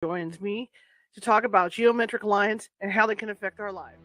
joins me to talk about geometric lines and how they can affect our lives.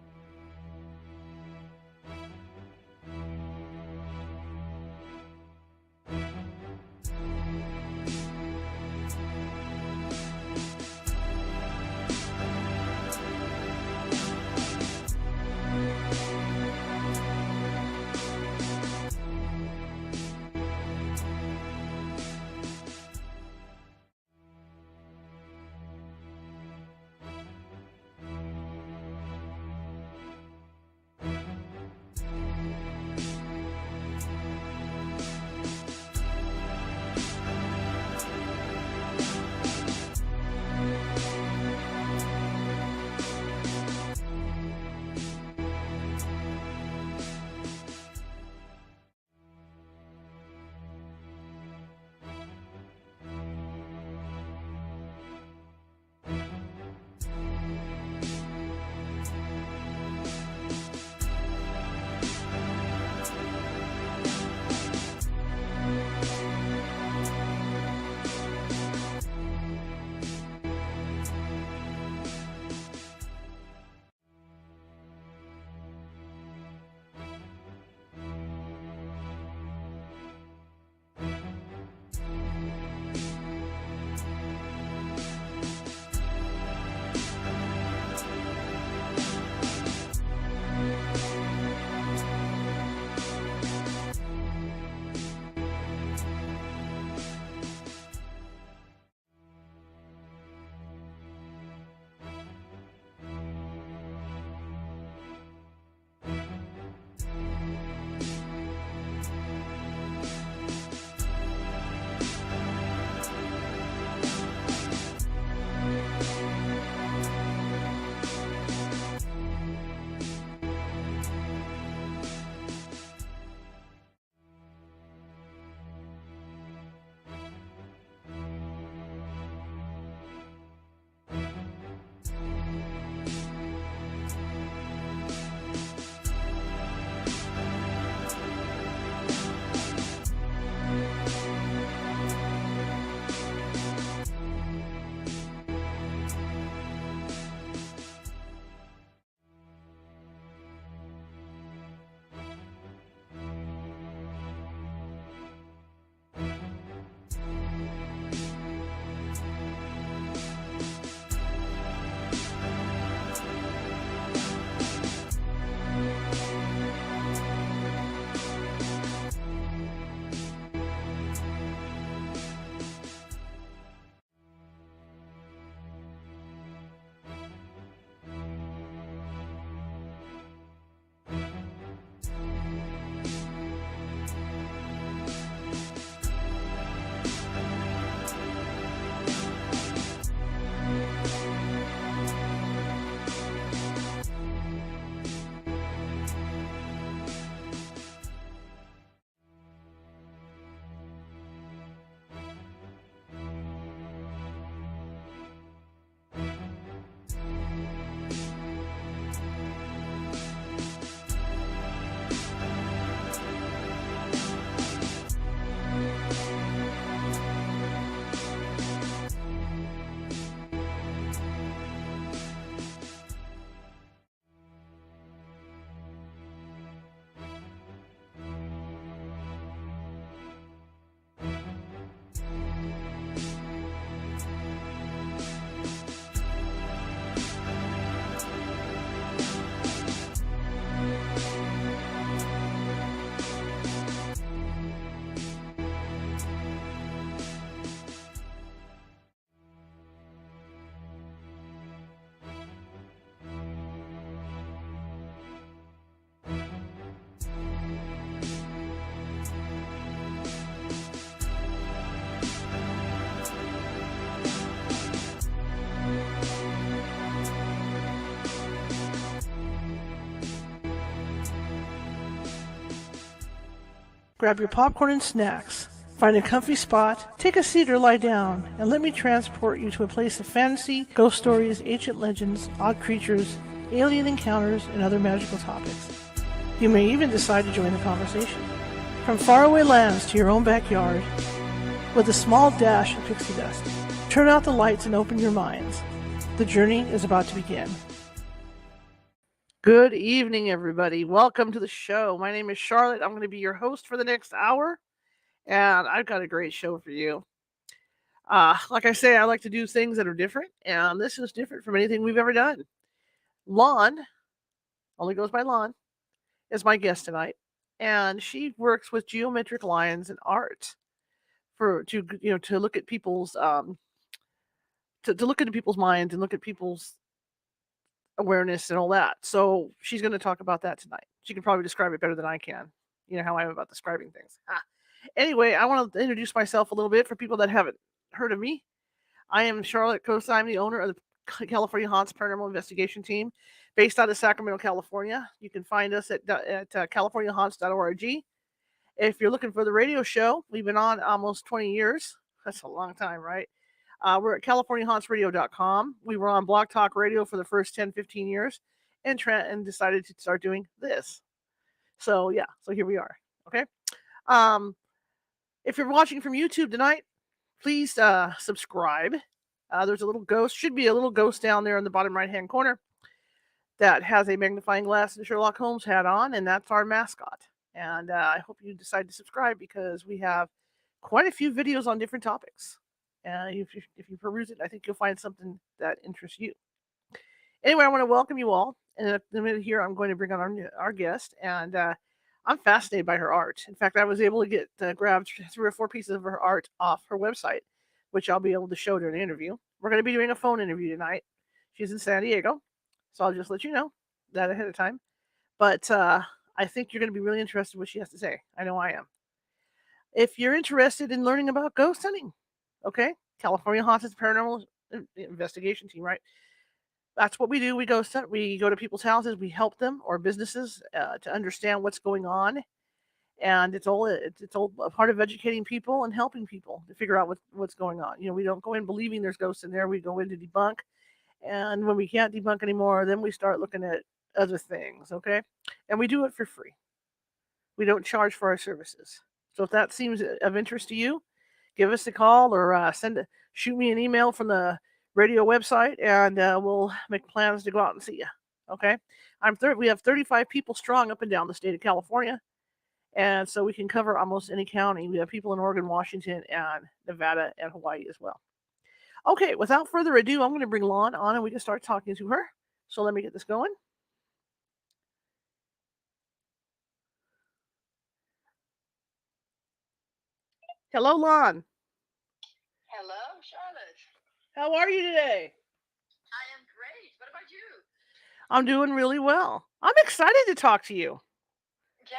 Grab your popcorn and snacks. Find a comfy spot, take a seat or lie down, and let me transport you to a place of fantasy, ghost stories, ancient legends, odd creatures, alien encounters, and other magical topics. You may even decide to join the conversation. From faraway lands to your own backyard, with a small dash of pixie dust. Turn out the lights and open your minds. The journey is about to begin. Good evening, everybody. Welcome to the show. My name is Charlotte. I'm going to be your host for the next hour, and I've got a great show for you. Like I say, I like to do things that are different, and this is different from anything we've ever done. Lon, only goes by Lon, is my guest tonight, and she works with geometric lines and art to look at people's to look into people's minds and look at people's awareness and all that. So she's going to talk about that tonight. She can probably describe it better than I can. You know how I am about describing things. Anyway, I want to introduce myself a little bit for people that haven't heard of me. I am Charlotte Costa. I'm the owner of the California Haunts Paranormal Investigation Team based out of Sacramento, California. You can find us at californiahaunts.org. If you're looking for the radio show, we've been on almost 20 years. That's a long time, right? We're at californiahauntsradio.com. We were on Blog Talk Radio for the first 10, 15 years and decided to start doing this. So here we are. Okay. If you're watching from YouTube tonight, please subscribe. There's a little ghost, should be a little ghost down there in the bottom right-hand corner that has a magnifying glass and Sherlock Holmes hat on, and that's our mascot. And I hope you decide to subscribe because we have quite a few videos on different topics. If you peruse it, I think you'll find something that interests you. Anyway, I want to welcome you all. And in a minute here, I'm going to bring on our guest. And I'm fascinated by her art. In fact, I was able to get grabbed 3 or 4 pieces of her art off her website, which I'll be able to show during the interview. We're going to be doing a phone interview tonight. She's in San Diego. So I'll just let you know that ahead of time. But I think you're going to be really interested in what she has to say. I know I am. If you're interested in learning about ghost hunting, okay, California Haunted Paranormal Investigation Team, right? That's what we do. We go to people's houses. We help them or businesses to understand what's going on, and it's all a part of educating people and helping people to figure out what's going on. We don't go in believing there's ghosts in there. We go in to debunk, and when we can't debunk anymore, then we start looking at other things. Okay, and we do it for free. We don't charge for our services. So if that seems of interest to you, give us a call or shoot me an email from the radio website, and we'll make plans to go out and see you. Okay, we have 35 people strong up and down the state of California, and so we can cover almost any county. We have people in Oregon, Washington, and Nevada, and Hawaii as well. Okay, without further ado, I'm going to bring Lon on, and we can start talking to her. So let me get this going. Hello, Lon. Hello, Charlotte. How are you today? I am great. What about you? I'm doing really well. I'm excited to talk to you. Yeah,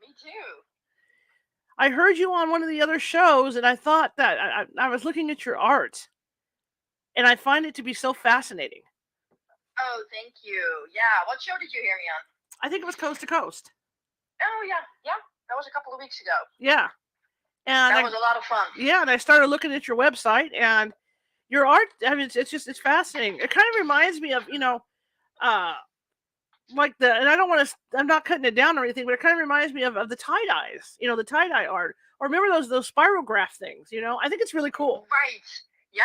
me too. I heard you on one of the other shows, and I thought that I was looking at your art, and I find it to be so fascinating. Oh, thank you. Yeah, what show did you hear me on? I think it was Coast to Coast. Oh, yeah. That was a couple of weeks ago. Yeah. And that was a lot of fun. Yeah, and I started looking at your website, and your art, I mean, it's fascinating. It kind of reminds me of, like and I don't want to, I'm not cutting it down or anything, but it kind of reminds me of the tie-dyes, the tie-dye art. Or remember those spirograph things, I think it's really cool. Right. Yeah.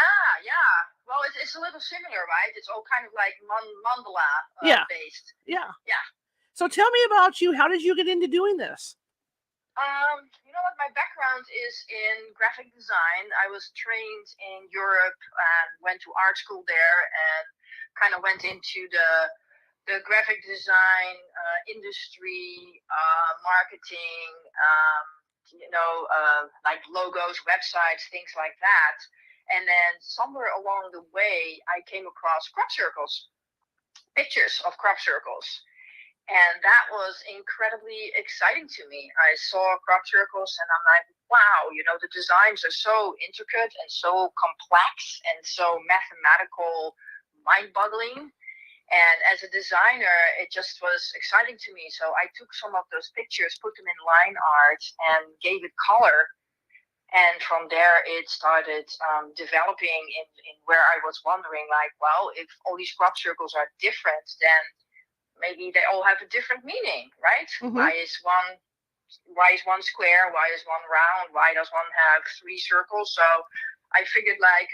Well, it's a little similar, right? It's all kind of like mandala based. Yeah. So tell me about you. How did you get into doing this? You know what? My background is in graphic design. I was trained in Europe and went to art school there and kind of went into the graphic design industry, marketing, like logos, websites, things like that. And then somewhere along the way, I came across crop circles, pictures of crop circles. And that was incredibly exciting to me. I saw crop circles and I'm like, wow, the designs are so intricate and so complex and so mathematical, mind-boggling. And as a designer, it just was exciting to me. So I took some of those pictures, put them in line art and gave it color. And from there, it started developing in where I was wondering, like, well, if all these crop circles are different, then maybe they all have a different meaning, right? Mm-hmm. Why is one square? Why is one round? Why does one have 3 circles? So I figured, like,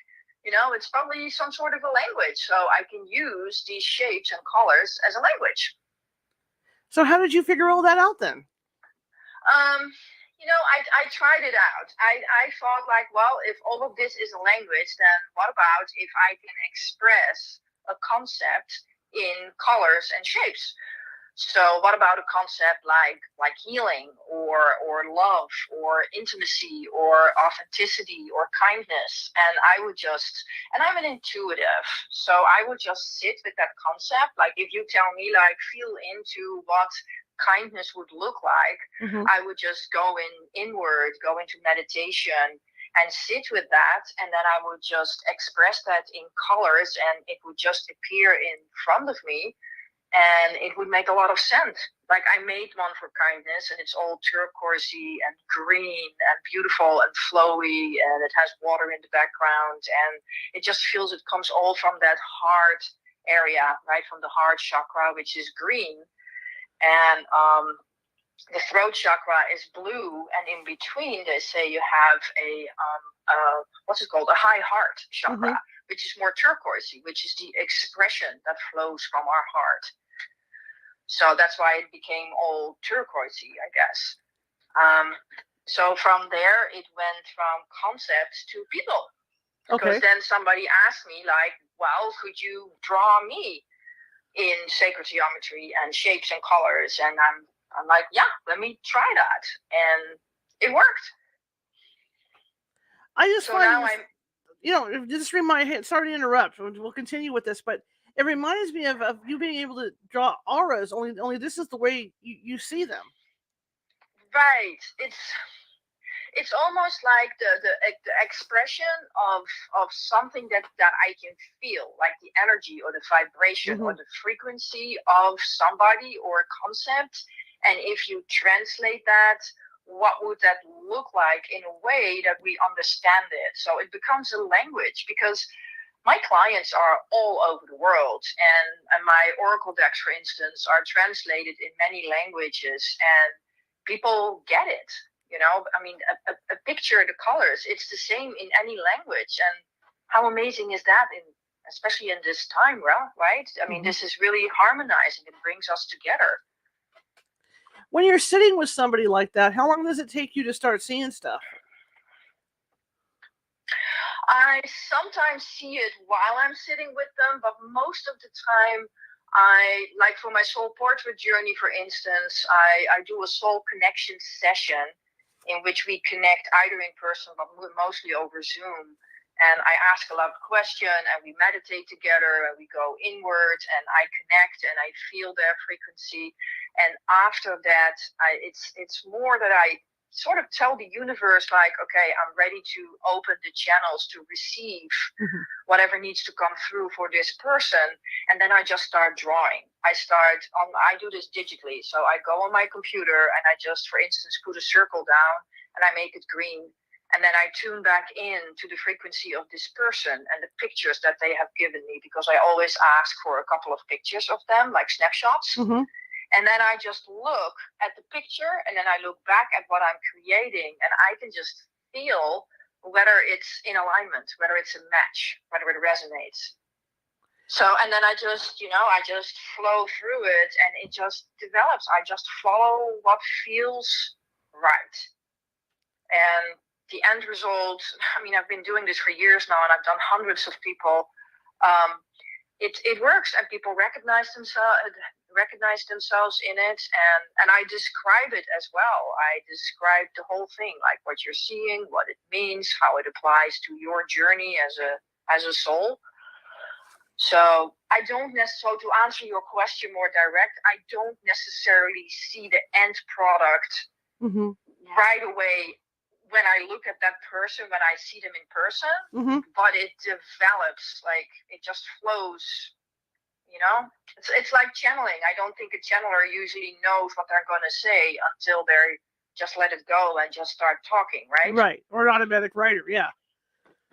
It's probably some sort of a language. So I can use these shapes and colors as a language. So how did you figure all that out then? I tried it out. I thought like, well, if all of this is a language, then what about if I can express a concept in colors and shapes? So what about a concept like healing or love or intimacy or authenticity or kindness? And I'm an intuitive, so I would just sit with that concept. Like if you tell me like feel into what kindness would look like, I would just go inward, go into meditation and sit with that, and then I would just express that in colors and it would just appear in front of me. And it would make a lot of sense. Like I made one for kindness, and it's all turquoisey and green and beautiful and flowy, and it has water in the background, and it just feels it comes all from that heart area, right, from the heart chakra, which is green, and the throat chakra is blue, and in between they say you have a what's it called, a high heart chakra, which is more turquoisey, which is the expression that flows from our heart. So that's why it became all turquoisey, I guess. So from there, it went from concepts to people. Because then somebody asked me, like, well, could you draw me in sacred geometry and shapes and colors? And I'm like, yeah, let me try that. And it worked. I just find this, sorry to interrupt. We'll continue with this, but it reminds me of you being able to draw auras. Only this is the way you see them. Right. It's almost like the expression of something that I can feel, like the energy or the vibration or the frequency of somebody or a concept. And if you translate that, what would that look like in a way that we understand it? So it becomes a language, because my clients are all over the world, and my oracle decks, for instance, are translated in many languages, and people get it. I mean, a picture, the colors, it's the same in any language. And how amazing is that, especially in this time, right? I mean, this is really harmonizing. It brings us together. When you're sitting with somebody like that, how long does it take you to start seeing stuff? I sometimes see it while I'm sitting with them, but most of the time, like for my soul portrait journey, for instance, I do a soul connection session in which we connect either in person, but mostly over Zoom. And I ask a lot of questions, and we meditate together, and we go inward, and I connect, and I feel their frequency. And after that, it's more that I sort of tell the universe, like, okay, I'm ready to open the channels to receive whatever needs to come through for this person. And then I just start drawing. I do this digitally. So I go on my computer and I just, for instance, put a circle down and I make it green. And then I tune back in to the frequency of this person and the pictures that they have given me, because I always ask for a couple of pictures of them, like snapshots. And then I just look at the picture, and then I look back at what I'm creating, and I can just feel whether it's in alignment, whether it's a match, whether it resonates. So, and then I just flow through it, and it just develops. I just follow what feels right. And the end result, I mean, I've been doing this for years now, and I've done hundreds of people. It works, and people recognize themselves in it, and I describe it as well. I describe the whole thing, like what you're seeing, what it means, how it applies to your journey as a soul. So I don't necessarily, to answer your question more direct, I don't necessarily see the end product right away when I look at that person, when I see them in person, but it develops, like it just flows. It's like channeling. I don't think a channeler usually knows what they're going to say until they just let it go and just start talking, right? Right, or an automatic writer, yeah.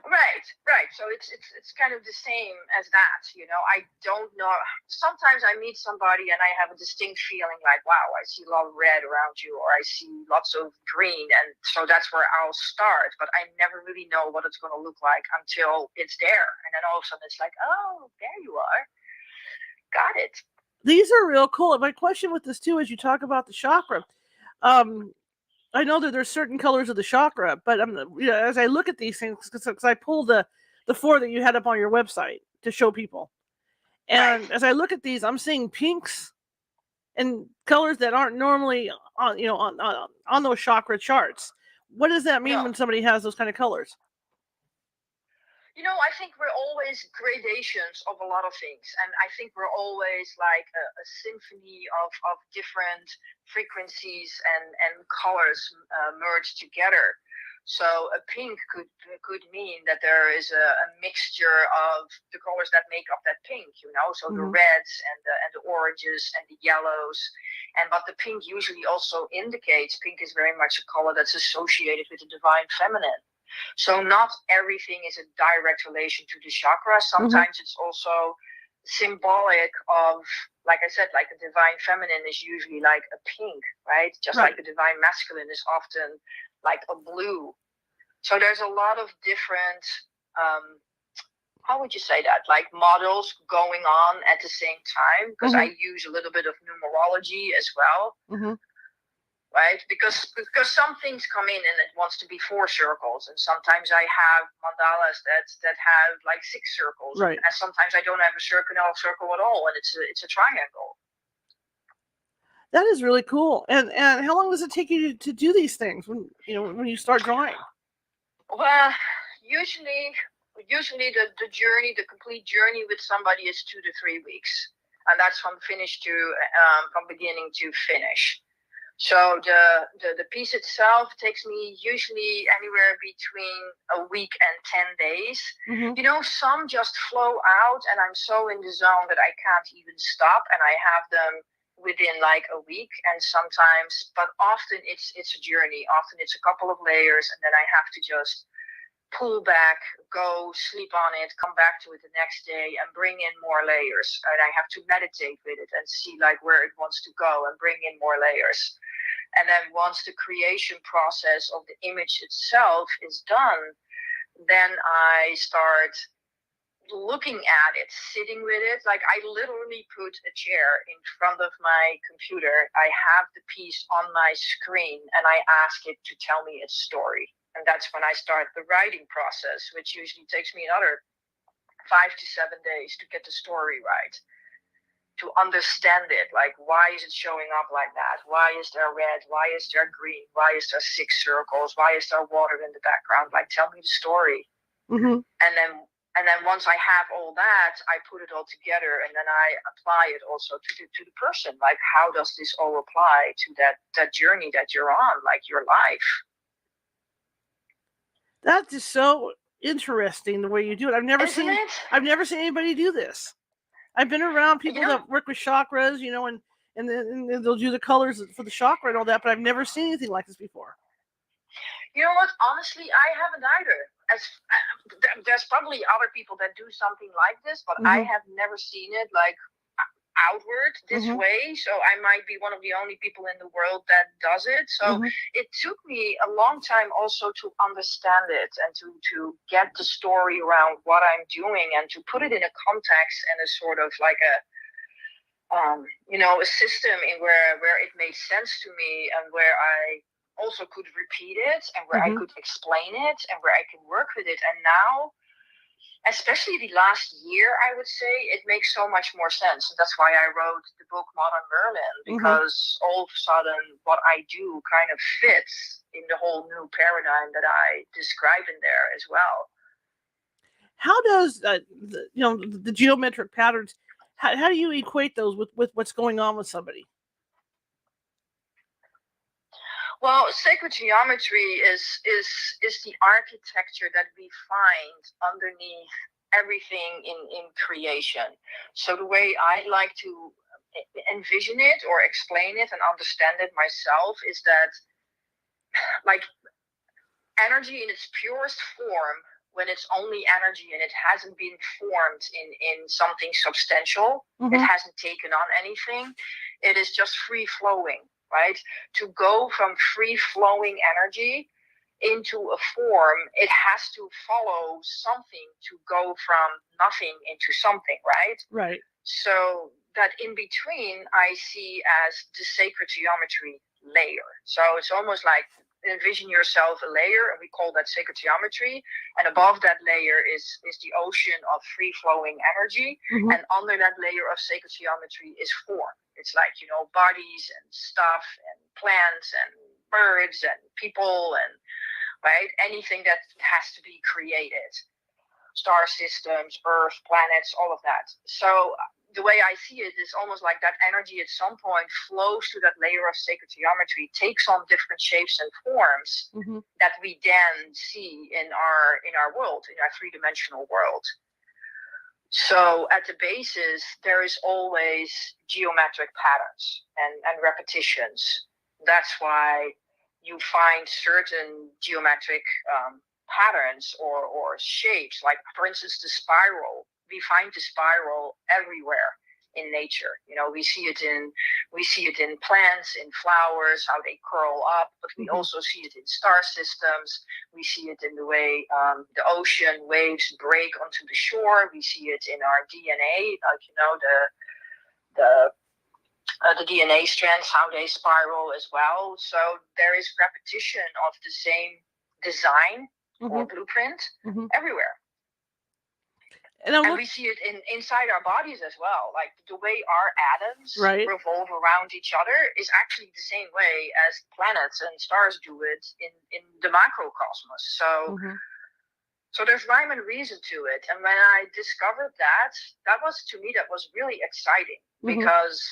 Right. So it's kind of the same as that, you know. I don't know. Sometimes I meet somebody and I have a distinct feeling like, wow, I see a lot of red around you, or I see lots of green, and so that's where I'll start. But I never really know what it's going to look like until it's there, and then all of a sudden it's like, oh, there you are, got it. These are real cool. And my question with this too, as you talk about the chakra, um, I know that there's certain colors of the chakra, but as I look at these things, because I pulled the 4 that you had up on your website to show people, Right. and as I look at these, I'm seeing pinks and colors that aren't normally on on those chakra charts. What does that mean No. when somebody has those kind of colors? You know, I think we're always gradations of a lot of things. And I think we're always like a symphony of different frequencies and colors merged together. So a pink could mean that there is a mixture of the colors that make up that pink, you know, so the Mm-hmm. reds and the oranges and the yellows. And what the pink usually also indicates, pink is very much a color that's associated with the divine feminine. So not everything is a direct relation to the chakra. Mm-hmm. Sometimes it's also symbolic of, like I said, like the divine feminine is usually like a pink, right? Just Right. like the divine masculine is often like a blue. So there's a lot of different, um, how would you say that? Like models going on at the same time, because Mm-hmm. I use a little bit of numerology as well, Mm-hmm. right? Because some things come in and it wants to be 4 circles, and sometimes I have mandalas that have like 6 circles, Right. and sometimes I don't have a circle at all, and it's a triangle. That is really cool. And how long does it take you to do these things when you start drawing? Well, usually usually the journey, the complete journey with somebody is 2 to 3 weeks, and that's from finish to from beginning to finish. So the piece itself takes me usually anywhere between a week and 10 days. Mm-hmm. You know, some just flow out and I'm so in the zone that I can't even stop, and I have them within like a week. And sometimes, but often it's a journey. Often it's a couple of layers, and then I have to just pull back, go sleep on it, come back to it the next day and bring in more layers. And I have to meditate with it and see like where it wants to go and bring in more layers. And then once the creation process of the image itself is done, then I start looking at it, sitting with it. Like I literally put a chair in front of my computer. I have the piece on my screen and I ask it to tell me its story. And that's when I start the writing process, which usually takes me another 5 to 7 days to get the story right, to understand it. Like, why is it showing up like that? Why is there red? Why is there green? Why is there 6 circles? Why is there water in the background? Like, tell me the story. Mm-hmm. And then once I have all that, I put it all together, and then I apply it also to the person. Like, how does this all apply to that journey that you're on, like your life? That's just so interesting the way you do it. Isn't it? I've never seen anybody do this. I've been around You people know, that work with chakras, and then they'll do the colors for the chakra and all that, but I've never seen anything like this before. you know what? Honestly, I haven't either. As there's probably other people that do something like this, but I Mm-hmm. have never seen it like outward this Mm-hmm. way. So I might be one of the only people in the world that does it. So Mm-hmm. it took me a long time also to understand it and to get the story around what I'm doing and to put it in a context and a sort of like a system in where it made sense to me and where I also could repeat it and where I Mm-hmm. could explain it and where I can work with it. And now, especially the last year, I would say it makes so much more sense. And that's why I wrote the book Modern Merlin, Mm-hmm. because all of a sudden what I do kind of fits in the whole new paradigm that I describe in there as well. How does the geometric patterns? How do you equate those with what's going on with somebody? Well, sacred geometry is the architecture that we find underneath everything in creation. So the way I like to envision it or explain it and understand it myself is that like energy in its purest form when it's only energy and it hasn't been formed in something substantial, it Mm-hmm. hasn't taken on anything, it is just free flowing, right? To go from free flowing energy into a form, it has to follow something to go from nothing into something, right? Right. So that in between, I see as the sacred geometry layer. So it's almost like envision yourself a layer, and we call that sacred geometry. And above that layer is the ocean of free flowing energy. Mm-hmm. And under that layer of sacred geometry is form. It's like, bodies and stuff and plants and birds and people and, right, anything that has to be created. Star systems, Earth, planets, all of that. So the way I see it is almost like that energy at some point flows to that layer of sacred geometry, takes on different shapes and forms Mm-hmm. that we then see in our world, in our three-dimensional world. So at the basis, there is always geometric patterns and repetitions. That's why you find certain geometric patterns or shapes, like for instance the spiral. We find the spiral everywhere in nature. We see it in plants, in flowers, how they curl up, but we also see it in star systems. We see it in the way the ocean waves break onto the shore. We see it in our DNA, like the DNA strands, how they spiral as well. So there is repetition of the same design or blueprint everywhere. And we see it inside our bodies as well. Like the way our atoms revolve around each other is actually the same way as planets and stars do it in the macrocosmos. So there's rhyme and reason to it. And when I discovered that was really exciting because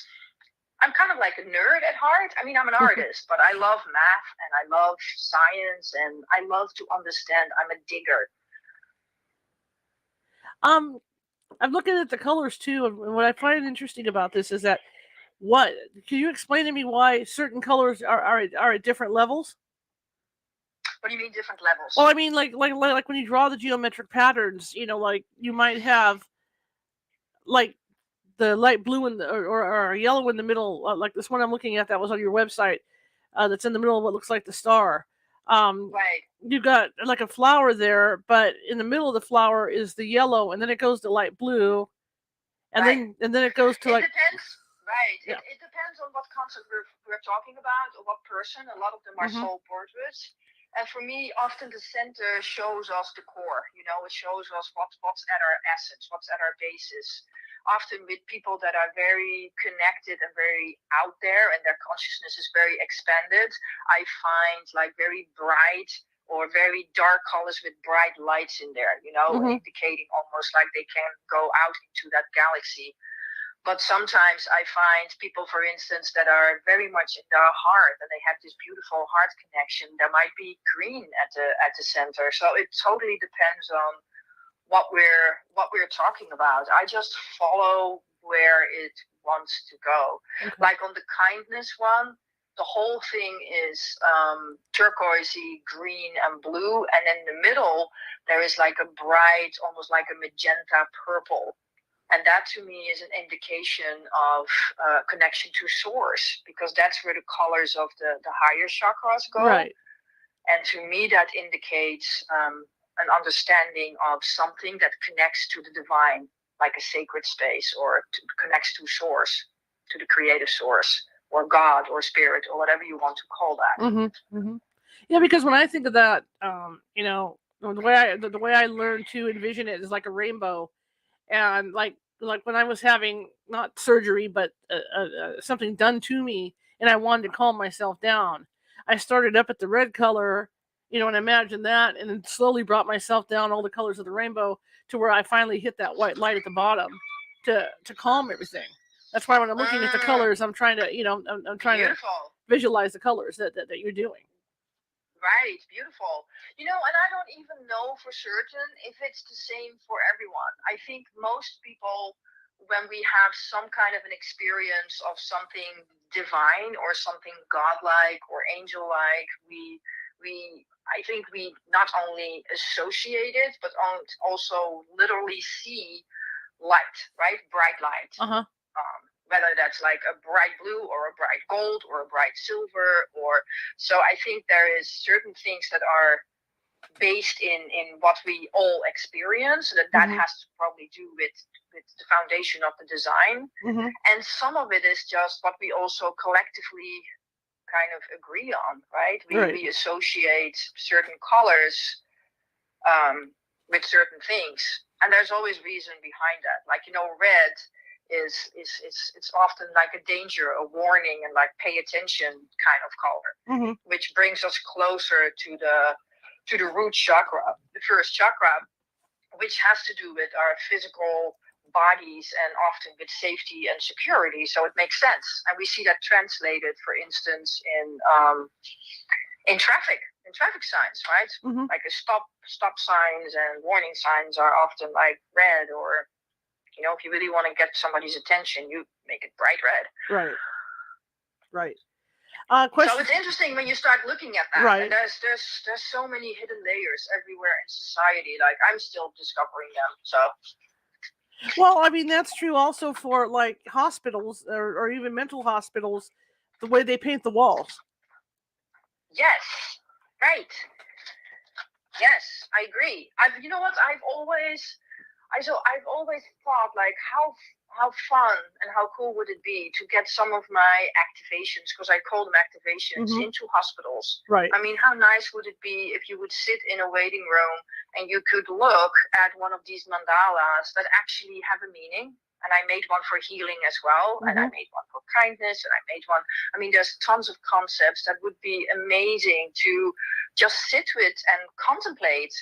I'm kind of like a nerd at heart. I mean, I'm an artist, but I love math and I love science and I love to understand. I'm a digger. I'm looking at the colors too, and what I find interesting about this is that can you explain to me why certain colors are at different levels? What do you mean different levels? Well, I mean like when you draw the geometric patterns, like you might have like the light blue or yellow in the middle, like this one I'm looking at that was on your website, that's in the middle of what looks like the star. Right. You've got like a flower there, but in the middle of the flower is the yellow, and then it goes to light blue, and then it goes to it like. Depends. Right. Yeah. It depends on what concept we're talking about or what person. A lot of them are soul portraits. And for me, often the center shows us the core. It shows us what's at our essence, what's at our basis. Often with people that are very connected and very out there and their consciousness is very expanded, I find like very bright or very dark colors with bright lights in there, indicating almost like they can go out into that galaxy. But sometimes I find people, for instance, that are very much in their heart and they have this beautiful heart connection. There might be green at the center. So it totally depends on what we're talking about. I just follow where it wants to go. Okay. Like on the kindness one, the whole thing is turquoisey, green, and blue, and in the middle there is like a bright, almost like a magenta purple. And that to me is an indication of connection to source, because that's where the colors of the higher chakras go. Right. And to me, that indicates an understanding of something that connects to the divine, like a sacred space, or connects to source, to the creative source, or God, or spirit, or whatever you want to call that. Yeah, because when I think of that, the way I learned to envision it is like a rainbow. And like when I was having not surgery but something done to me, and I wanted to calm myself down, I started up at the red color, and imagined that, and then slowly brought myself down all the colors of the rainbow to where I finally hit that white light at the bottom to calm everything. That's why when I'm looking at the colors, I'm trying to I'm trying to visualize the colors that you're doing. Right, beautiful. And I don't even know for certain if it's the same for everyone. I think most people, when we have some kind of an experience of something divine or something godlike or angel-like, we I think we not only associate it, but also literally see light, right? Bright light. Uh-huh. Whether that's like a bright blue or a bright gold or a bright silver, or so I think there is certain things that are based in what we all experience that has to probably do with the foundation of the design, and some of it is just what we also collectively kind of agree on, right? We associate certain colors with certain things, and there's always reason behind that. Like, red is it's often like a danger, a warning, and like pay attention kind of color, which brings us closer to the root chakra, the first chakra, which has to do with our physical bodies and often with safety and security. So it makes sense, and we see that translated, for instance, in traffic signs, right? Like a stop signs and warning signs are often like red, or if you really want to get somebody's attention, you make it bright red. Right. So it's interesting when you start looking at that. Right. And there's so many hidden layers everywhere in society. Like, I'm still discovering them. So. Well, I mean, that's true also for like hospitals or even mental hospitals, the way they paint the walls. Yes. Right. Yes, I agree. You know what? I've always thought, like, how fun and how cool would it be to get some of my activations, because I call them activations, into hospitals. Right. I mean, how nice would it be if you would sit in a waiting room and you could look at one of these mandalas that actually have a meaning. And I made one for healing as well, and I made one for kindness, and I made one. I mean, there's tons of concepts that would be amazing to just sit with and contemplate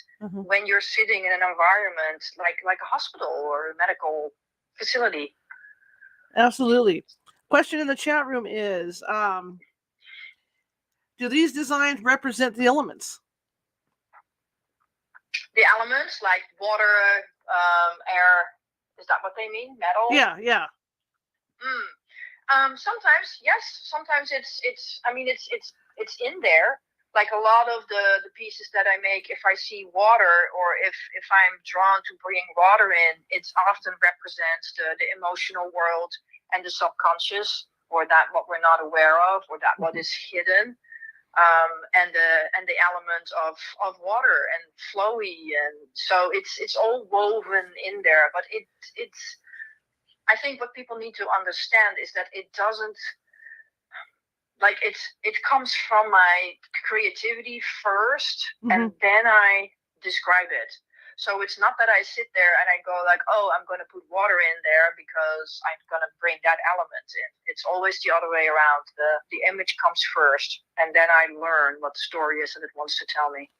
when you're sitting in an environment like a hospital or a medical facility. Absolutely. Question in the chat room is, do these designs represent the elements? The elements, like water, air, is that what they mean? Metal? Yeah. Sometimes, yes. Sometimes it's in there. Like a lot of the pieces that I make, if I see water, or if I'm drawn to bring water in, it often represents the emotional world and the subconscious, or that what we're not aware of, or that what is hidden, and the element of water and flowy, and so it's all woven in there. But it's I think what people need to understand is that it doesn't. Like, it comes from my creativity first, and then I describe it. So it's not that I sit there and I go like, oh, I'm going to put water in there because I'm going to bring that element in. It's always the other way around. The image comes first, and then I learn what the story is that it wants to tell me.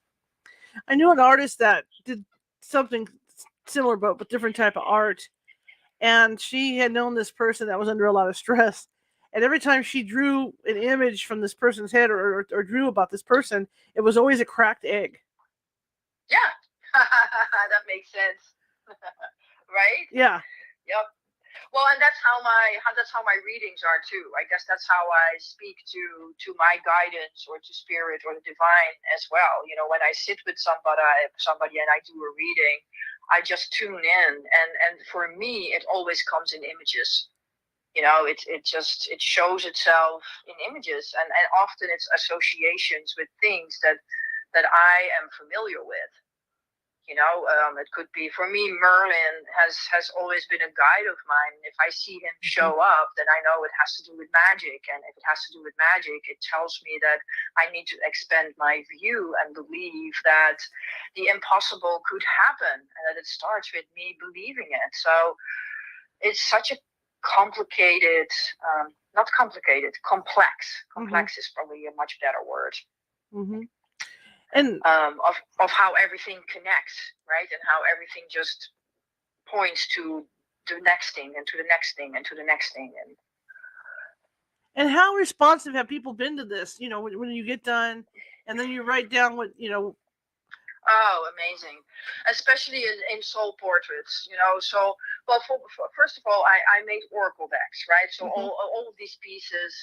I knew an artist that did something similar, but with different type of art. And she had known this person that was under a lot of stress. And every time she drew an image from this person's head or drew about this person, it was always a cracked egg. Yeah, that makes sense. Right? Yeah. Yep. Well, and that's how my readings are too. I guess that's how I speak to my guidance, or to spirit, or the divine as well. When I sit with somebody and I do a reading, I just tune in, and for me, it always comes in images. It shows itself in images, and often it's associations with things that I am familiar with. It could be, for me, Merlin has always been a guide of mine. If I see him show up, then I know it has to do with magic, and if it has to do with magic, it tells me that I need to expand my view and believe that the impossible could happen, and that it starts with me believing it. So it's such a complicated, not complicated, complex. Complex is probably a much better word. And of how everything connects, right? And how everything just points to the next thing, and to the next thing, and to the next thing. And how responsive have people been to this? When you get done, and then you write down what. Oh, amazing. Especially in soul portraits, So, well, first of all, I made oracle decks, right? So all of these pieces,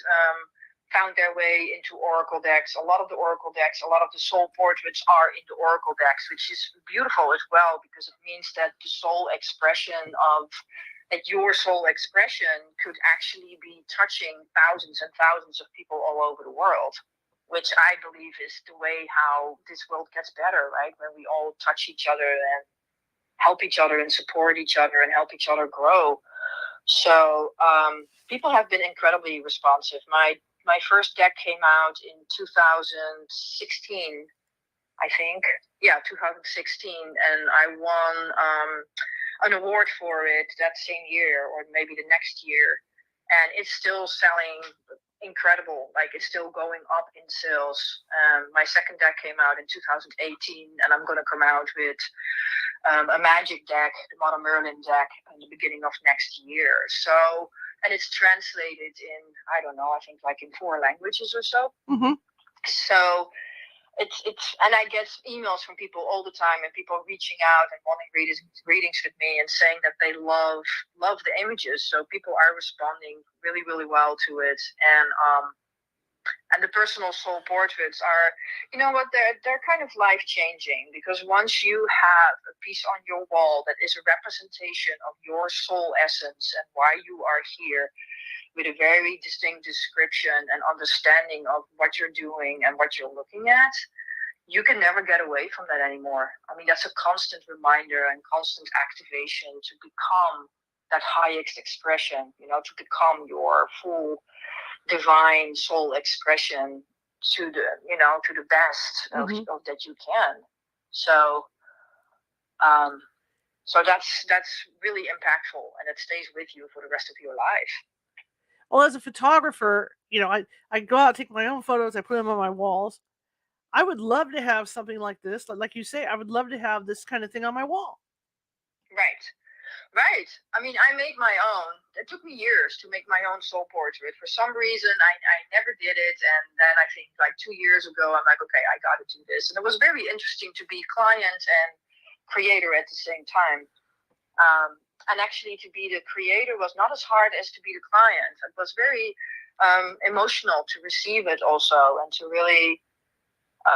found their way into oracle decks. A lot of the oracle decks, a lot of the soul portraits are in the oracle decks, which is beautiful as well, because it means that the soul expression of that your soul expression could actually be touching thousands and thousands of people all over the world, which I believe is the way how this world gets better, right? When we all touch each other and help each other and support each other and help each other grow. So people have been incredibly responsive. My first deck came out in 2016, I think. Yeah, 2016, and I won an award for it that same year, or maybe the next year. And it's still selling incredible. Like, it's still going up in sales. My second deck came out in 2018, and I'm going to come out with a magic deck, the Modern Merlin deck, in the beginning of next year. So, and it's translated in, I don't know, I think like in 4 languages or so. Mm-hmm. So it's and I get emails from people all the time, and people reaching out and wanting readings with me and saying that they love the images. So people are responding really, really well to it. And the personal soul portraits are, you know what, they're kind of life changing, because once you have a piece on your wall that is a representation of your soul essence and why you are here, with a very distinct description and understanding of what you're doing and what you're looking at, you can never get away from that anymore. I mean, that's a constant reminder and constant activation to become that highest expression, you know, to become your full divine soul expression to the, you know, to the best of that you can. So so that's really impactful, and it stays with you for the rest of your life. Well, as a photographer, you know, I go out, take my own photos, I put them on my walls. I would love to have something like this. Like you say, I would love to have this kind of thing on my wall. Right. I mean, I made my own. It took me years to make my own soul portrait. For some reason, I never did it. And then I think like 2 years ago, I'm like, okay, I got to do this. And it was very interesting to be client and creator at the same time. And actually to be the creator was not as hard as to be the client. It was very emotional to receive it also, and to really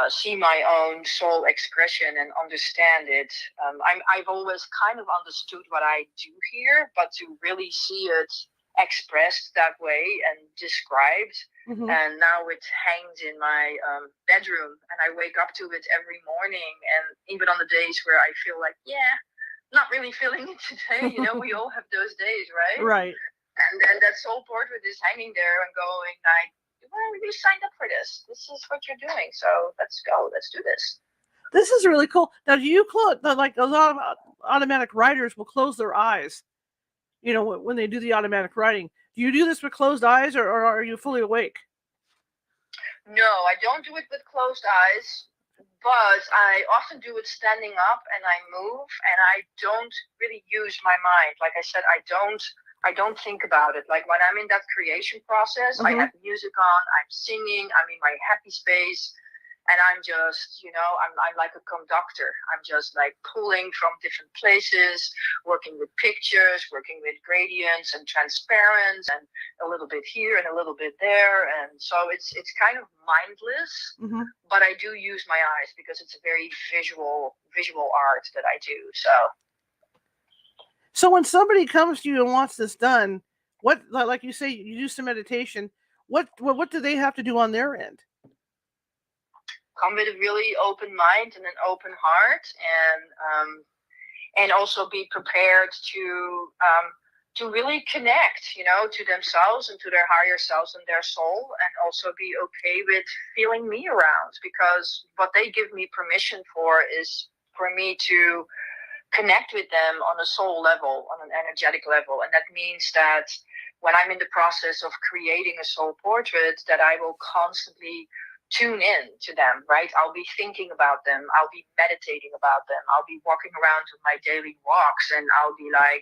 see my own soul expression and understand it. I've always kind of understood what I do here, but to really see it expressed that way and described. And now it hangs in my bedroom, and I wake up to it every morning. And even on the days where I feel like, not really feeling it today, you know, we all have those days, right? Right. And then that soul portrait is hanging there and going like, well, you signed up for this. This is what you're doing. So let's go. Let's do this. This is really cool. Now, do you close, like a lot of automatic writers will close their eyes, you know, when they do the automatic writing. Do you do this with closed eyes, or are you fully awake? No, I don't do it with closed eyes, but I often do it standing up, and I move, and I don't really use my mind. Like I said, I don't think about it. Like when I'm in that creation process, I have music on, I'm singing, I'm in my happy space, and I'm just, you know, I'm like a conductor. I'm just like pulling from different places, working with pictures, working with gradients and transparents, and a little bit here and a little bit there. And so it's kind of mindless, but I do use my eyes because it's a very visual art that I do. So when somebody comes to you and wants this done, what, like you say, you do some meditation, what do they have to do on their end? Come with a really open mind and an open heart, and also be prepared to really connect, you know, to themselves and to their higher selves and their soul, and also be okay with feeling me around, because what they give me permission for is for me to connect with them on a soul level, on an energetic level. And that means that when I'm in the process of creating a soul portrait, that I will constantly tune in to them, right? I'll be thinking about them. I'll be meditating about them. I'll be walking around with my daily walks, and I'll be like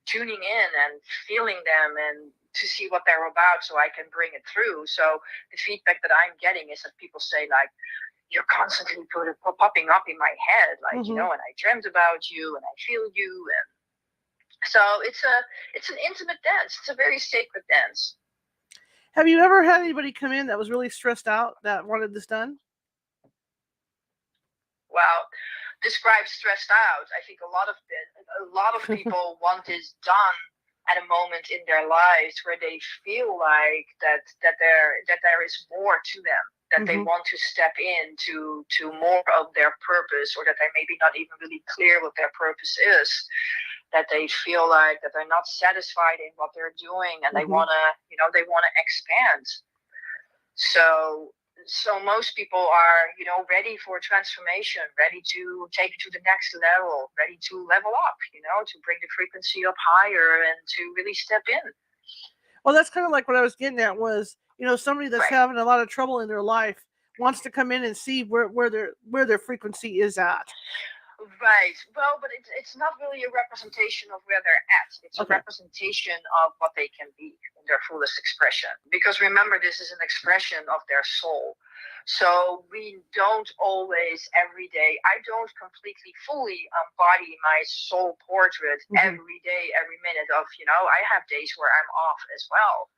tuning in and feeling them and to see what they're about so I can bring it through. So the feedback that I'm getting is that people say like, you're constantly popping up in my head, like, you know, and I dreamt about you and I feel you. And so it's an intimate dance. It's a very sacred dance. Have you ever had anybody come in that was really stressed out that wanted this done? Well, describe stressed out. I think a lot of people want this done at a moment in their lives where they feel like that there is more to them, that they Mm-hmm. want to step into more of their purpose, or that they're maybe not even really clear what their purpose is, that they feel like that they're not satisfied in what they're doing, and they Mm-hmm. want to, they want to expand. So most people are, ready for transformation, ready to take it to the next level, ready to level up, to bring the frequency up higher and to really step in. Well, that's kind of like what I was getting at was, somebody that's Right. having a lot of trouble in their life wants to come in and see where their frequency is at. Right. Well, but it's not really a representation of where they're at. It's a Okay. representation of what they can be in their fullest expression. Because remember, this is an expression of their soul. So we don't always, every day, I don't completely fully embody my soul portrait Mm-hmm. every day, every minute of, I have days where I'm off as well.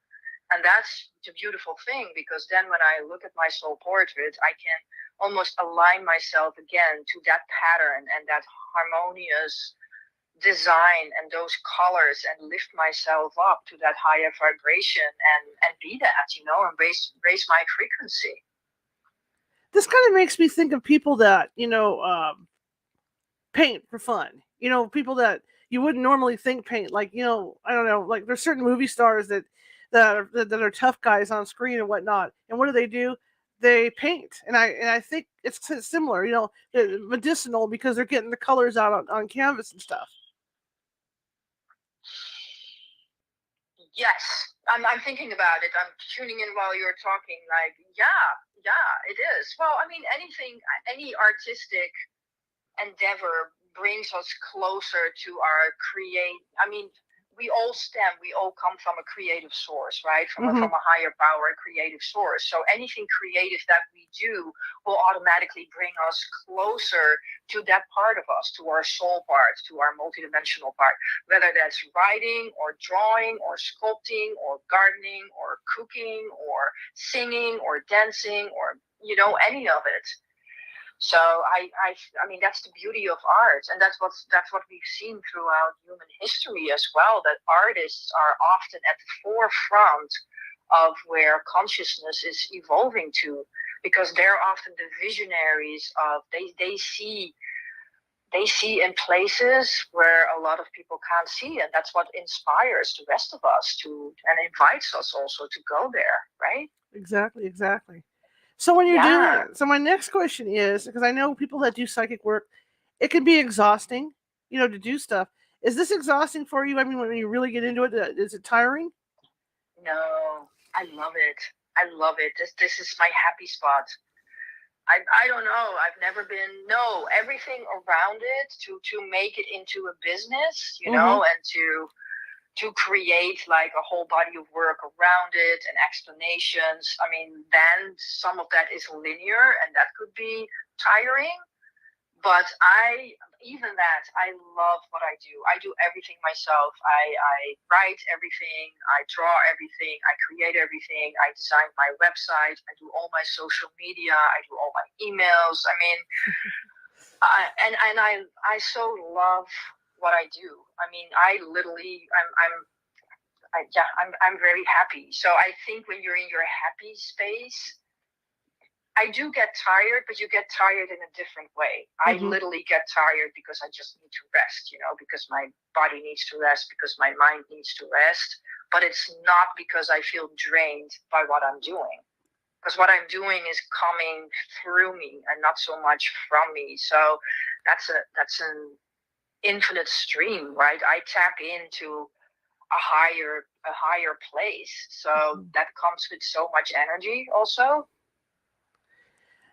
And that's the beautiful thing, because then when I look at my soul portrait, I can almost align myself again to that pattern and that harmonious design and those colors, and lift myself up to that higher vibration, and be that, and raise my frequency. This kind of makes me think of people that paint for fun. People that you wouldn't normally think paint. Like I don't know. Like there's certain movie stars that are tough guys on screen and whatnot. And what do? They paint, and I think it's similar. Medicinal because they're getting the colors out on canvas and stuff. Yes, I'm thinking about it. I'm tuning in while you're talking. Like, yeah, it is. Well, I mean, any artistic endeavor brings us closer to our create. I mean, we all come from a creative source, right? From a Mm-hmm. from a higher power, creative source. So anything creative that we do will automatically bring us closer to that part of us, to our soul part, to our multidimensional part. Whether that's writing or drawing or sculpting or gardening or cooking or singing or dancing, or any of it. So I mean, that's the beauty of art, and that's what we've seen throughout human history as well. That artists are often at the forefront of where consciousness is evolving to, because they're often the visionaries of they see in places where a lot of people can't see, and that's what inspires the rest of us to, and invites us also to go there, right? Exactly. So when you're doing Yeah. it, so my next question is, because I know people that do psychic work, it can be exhausting, to do stuff. Is this exhausting for you? I mean, when you really get into it, is it tiring? No, I love it. I love it. This is my happy spot. I don't know. I've never been, no, everything around it to make it into a business, Mm-hmm. and to create like a whole body of work around it and explanations. I mean, then some of that is linear, and that could be tiring. But even that, I love what I do. I do everything myself. I write everything, I draw everything, I create everything, I design my website, I do all my social media, I do all my emails. I mean, and I so love what I do. I mean, I literally, I'm very happy. So I think when you're in your happy space, I do get tired, but you get tired in a different way. I Mm-hmm. literally get tired because I just need to rest, because my body needs to rest, because my mind needs to rest. But it's not because I feel drained by what I'm doing. Because what I'm doing is coming through me and not so much from me. So that's an infinite stream, right? I tap into a higher place. So Mm-hmm. that comes with so much energy also.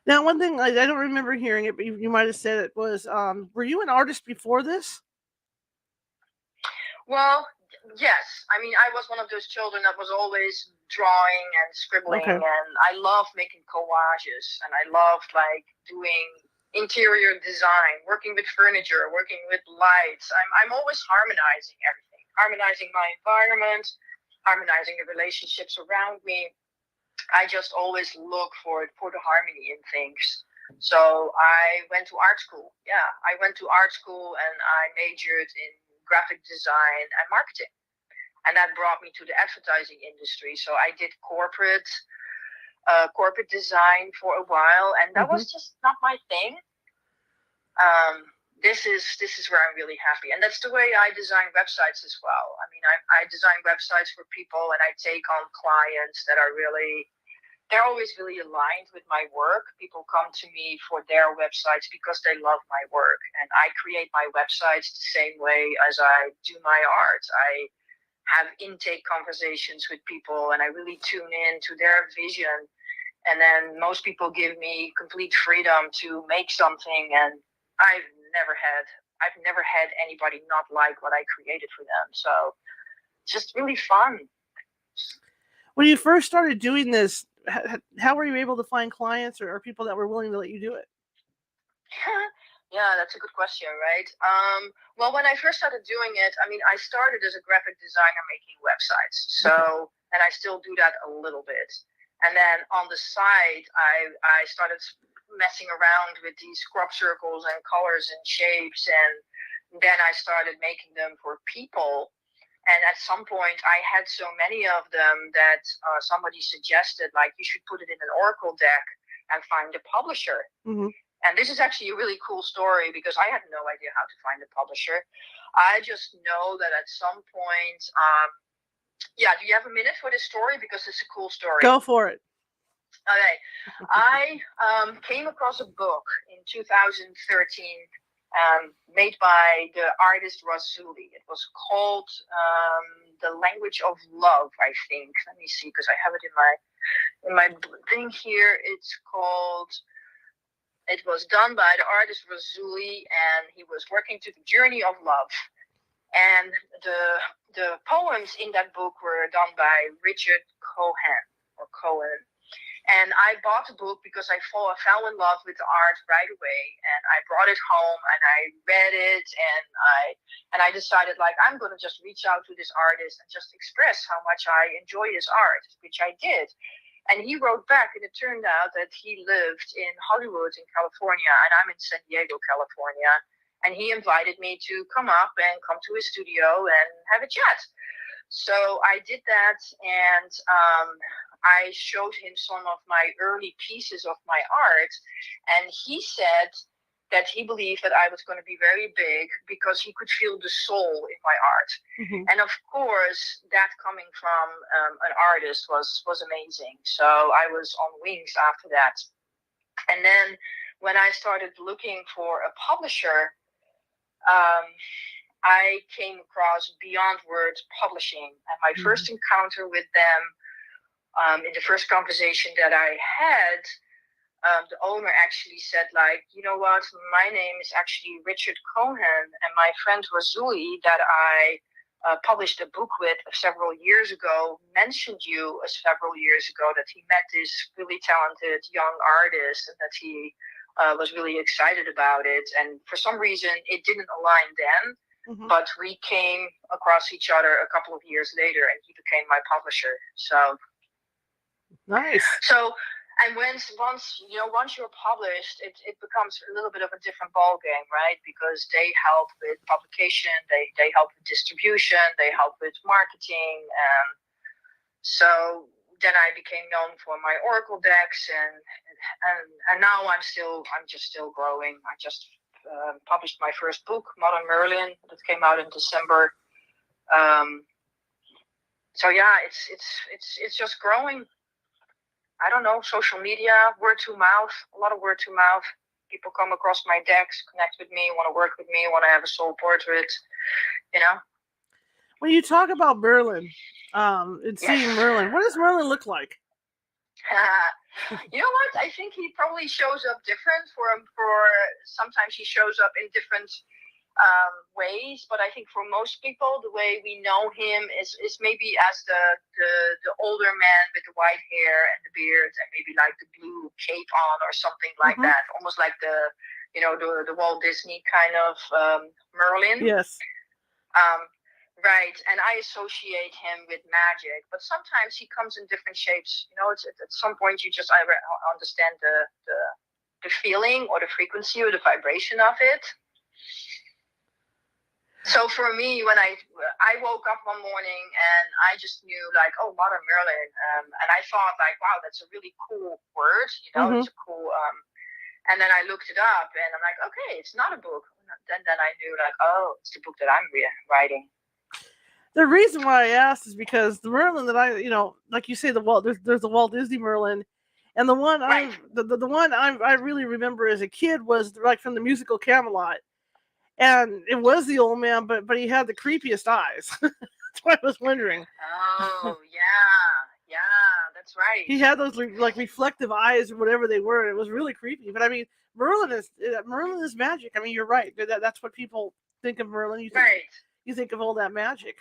Now, one thing I don't remember hearing it, but you might have said it was, were you an artist before this? Well, yes. I mean, I was one of those children that was always drawing and scribbling, Okay. and I loved making collages, and I loved like doing interior design, working with furniture, working with lights. I'm always harmonizing everything, harmonizing my environment, harmonizing the relationships around me. I just always look for the harmony in things. So I went to art school. Yeah, I went to art school and I majored in graphic design and marketing. And that brought me to the advertising industry. So I did corporate design for a while, and that was just not my thing. This is where I'm really happy, and that's the way I design websites as well. I mean, I design websites for people, and I take on clients that are really, they're always really aligned with my work. People come to me for their websites because they love my work, and I create my websites the same way as I do my art. I have intake conversations with people, and I really tune in to their vision. And then most people give me complete freedom to make something, and I've never had anybody not like what I created for them. So it's just really fun. When you first started doing this, how were you able to find clients or people that were willing to let you do it? Yeah, that's a good question, right? Well, when I first started doing it, I mean, I started as a graphic designer making websites. So, and I still do that a little bit. And then on the side, I started messing around with these crop circles and colors and shapes. And then I started making them for people. And at some point, I had so many of them that somebody suggested, like, you should put it in an Oracle deck and find a publisher. And this is actually a really cool story because I had no idea how to find a publisher. I just know that at some point, yeah, do you have a minute for this story? Because it's a cool story. Go for it. Okay. I came across a book in 2013 made by the artist Razuli. It was called The Language of Love, I think. Let me see, because I have it in my thing here. It's called... It was done by the artist Razuli, and he was working to the journey of love. And the poems in that book were done by Richard Cohen. And I bought the book because I fell in love with the art right away, and I brought it home and I read it, and I decided, like, I'm going to just reach out to this artist and just express how much I enjoy his art, which I did. And he wrote back, and it turned out that he lived in Hollywood in California, and I'm in San Diego, California. And he invited me to come up and come to his studio and have a chat. So I did that, and I showed him some of my early pieces of my art. And he said that he believed that I was going to be very big because he could feel the soul in my art. And of course, that coming from an artist was amazing. So I was on wings after that. And then when I started looking for a publisher, I came across Beyond Words Publishing. And my first encounter with them, in the first conversation that I had, the owner actually said, like, you know what, my name is actually Richard Cohen, and my friend Razuli that I published a book with several years ago mentioned you several years ago, that he met this really talented young artist and that he was really excited about it. And for some reason, it didn't align then, but we came across each other a couple of years later, and he became my publisher. So nice. So, and once you're published, it becomes a little bit of a different ball game, right? Because they help with publication, they help with distribution, they help with marketing, and so then I became known for my Oracle decks, and now I'm just still growing. I just published my first book, Modern Merlin, that came out in December. So yeah, it's just growing. I don't know, social media, word to mouth, a lot of word to mouth. People come across my decks, connect with me, want to work with me, want to have a soul portrait, you know. When you talk about Merlin, and seeing Merlin, what does Merlin look like? You know what? I think he probably shows up different for sometimes he shows up in different ways, but I think for most people, the way we know him is maybe as the older man with the white hair and the beard and maybe like the blue cape on or something like that, almost like the Walt Disney kind of Merlin. Yes. Right, and I associate him with magic, but sometimes he comes in different shapes. It's at some point you just either understand the feeling or the frequency or the vibration of it. So for me, when I woke up one morning and I just knew like, oh, Modern Merlin, and I thought like, wow, that's a really cool word. It's a cool. And then I looked it up, and I'm like, okay, it's not a book. Then I knew like, oh, it's the book that I'm writing. The reason why I asked is because the Merlin that like you say, there's the Walt Disney Merlin, and the one Right. the one I really remember as a kid was like from the musical Camelot, and it was the old man, but he had the creepiest eyes. That's why I was wondering. Oh yeah, that's right. He had those like reflective eyes or whatever they were. It was really creepy. But I mean, Merlin is magic. I mean, you're right. That's what people think of Merlin. You think of all that magic.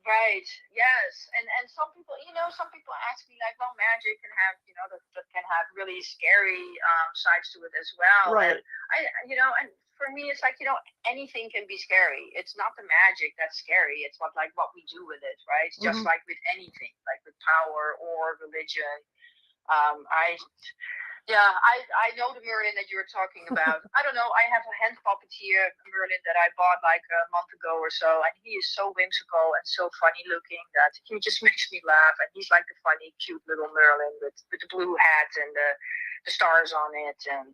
Right. Yes. And some people, ask me like, well, magic can have, that can have really scary sides to it as well. Right. And and for me, it's like, anything can be scary. It's not the magic that's scary. It's what we do with it, right? Just like with anything, like with power or religion. I know the Merlin that you were talking about. I don't know. I have a hand puppet here, a Merlin that I bought like a month ago or so, and he is so whimsical and so funny looking that he just makes me laugh. And he's like the funny, cute little Merlin with the blue hat and the stars on it and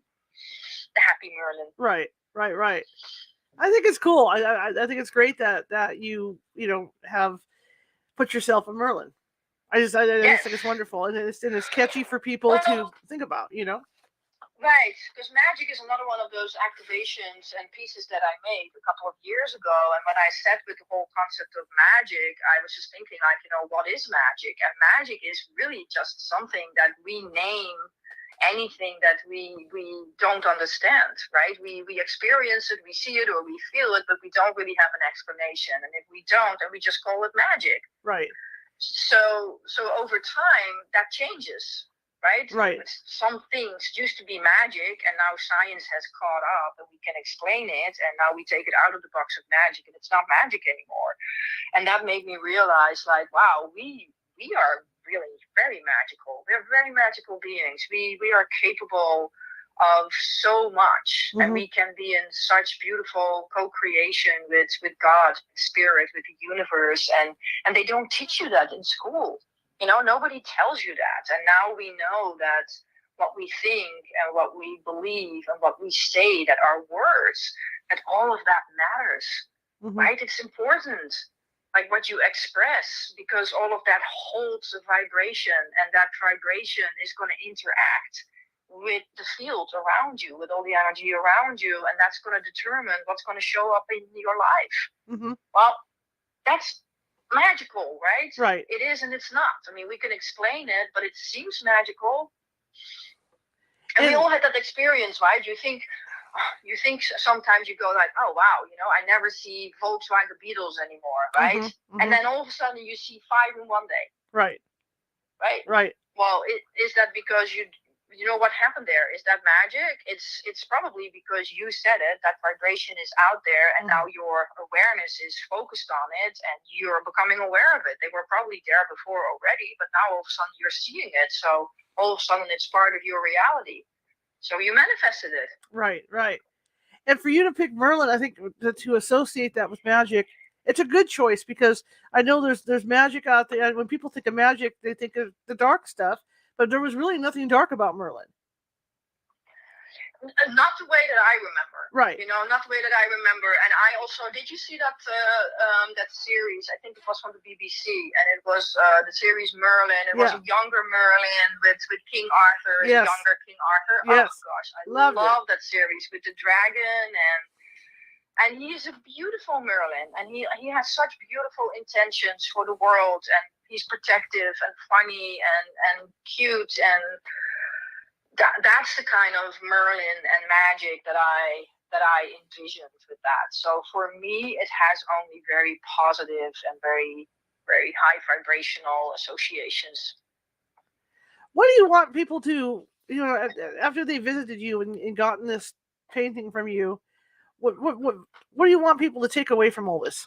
the happy Merlin. Right. I think it's cool. I think it's great that you have put yourself a Merlin. I just think it's wonderful, and it's catchy for people to think about, Right, because magic is another one of those activations and pieces that I made a couple of years ago. And when I sat with the whole concept of magic, I was just thinking like, what is magic? And magic is really just something that we name anything that we don't understand, right? We experience it, we see it, or we feel it, but we don't really have an explanation. And if we don't, then we just call it magic. Right. So over time that changes, right? Right. Some things used to be magic, and now science has caught up, and we can explain it, and now we take it out of the box of magic, and it's not magic anymore. And that made me realize, like, wow, we are really very magical. We're very magical beings. We are capable of so much, and we can be in such beautiful co-creation with God, spirit, with the universe, and they don't teach you that in school. Nobody tells you that. And now we know that what we think and what we believe and what we say, that our words, that all of that matters, right? It's important, like what you express, because all of that holds a vibration, and that vibration is going to interact with the field around you, with all the energy around you, and that's going to determine what's going to show up in your life. Well, that's magical, right? Right. It is and it's not. I mean, we can explain it, but it seems magical. And we all had that experience, right? You think sometimes you go like, oh wow, I never see Volkswagen Beetles anymore, right? And then all of a sudden you see 5 in one day. Right. Well, is that because you know what happened there? Is that magic? It's probably because you said it, that vibration is out there, and now your awareness is focused on it, and you're becoming aware of it. They were probably there before already, but now all of a sudden you're seeing it. So all of a sudden it's part of your reality. So you manifested it. Right. And for you to pick Merlin, I think to associate that with magic, it's a good choice, because I know there's magic out there. And when people think of magic, they think of the dark stuff. But there was really nothing dark about Merlin. Not the way that I remember. Right. Not the way that I remember. And I also, did you see that that series? I think it was from the BBC, and it was the series Merlin. It was a younger Merlin with King Arthur, yes. Younger King Arthur. Yes. Oh gosh, I love that series with the dragon, and he's a beautiful Merlin, and he has such beautiful intentions for the world, and he's protective and funny and cute, and that's the kind of Merlin and magic that I envisioned with that. So for me, it has only very positive and very, very high vibrational associations. What do you want people to, after they visited you and gotten this painting from you, what do you want people to take away from all this?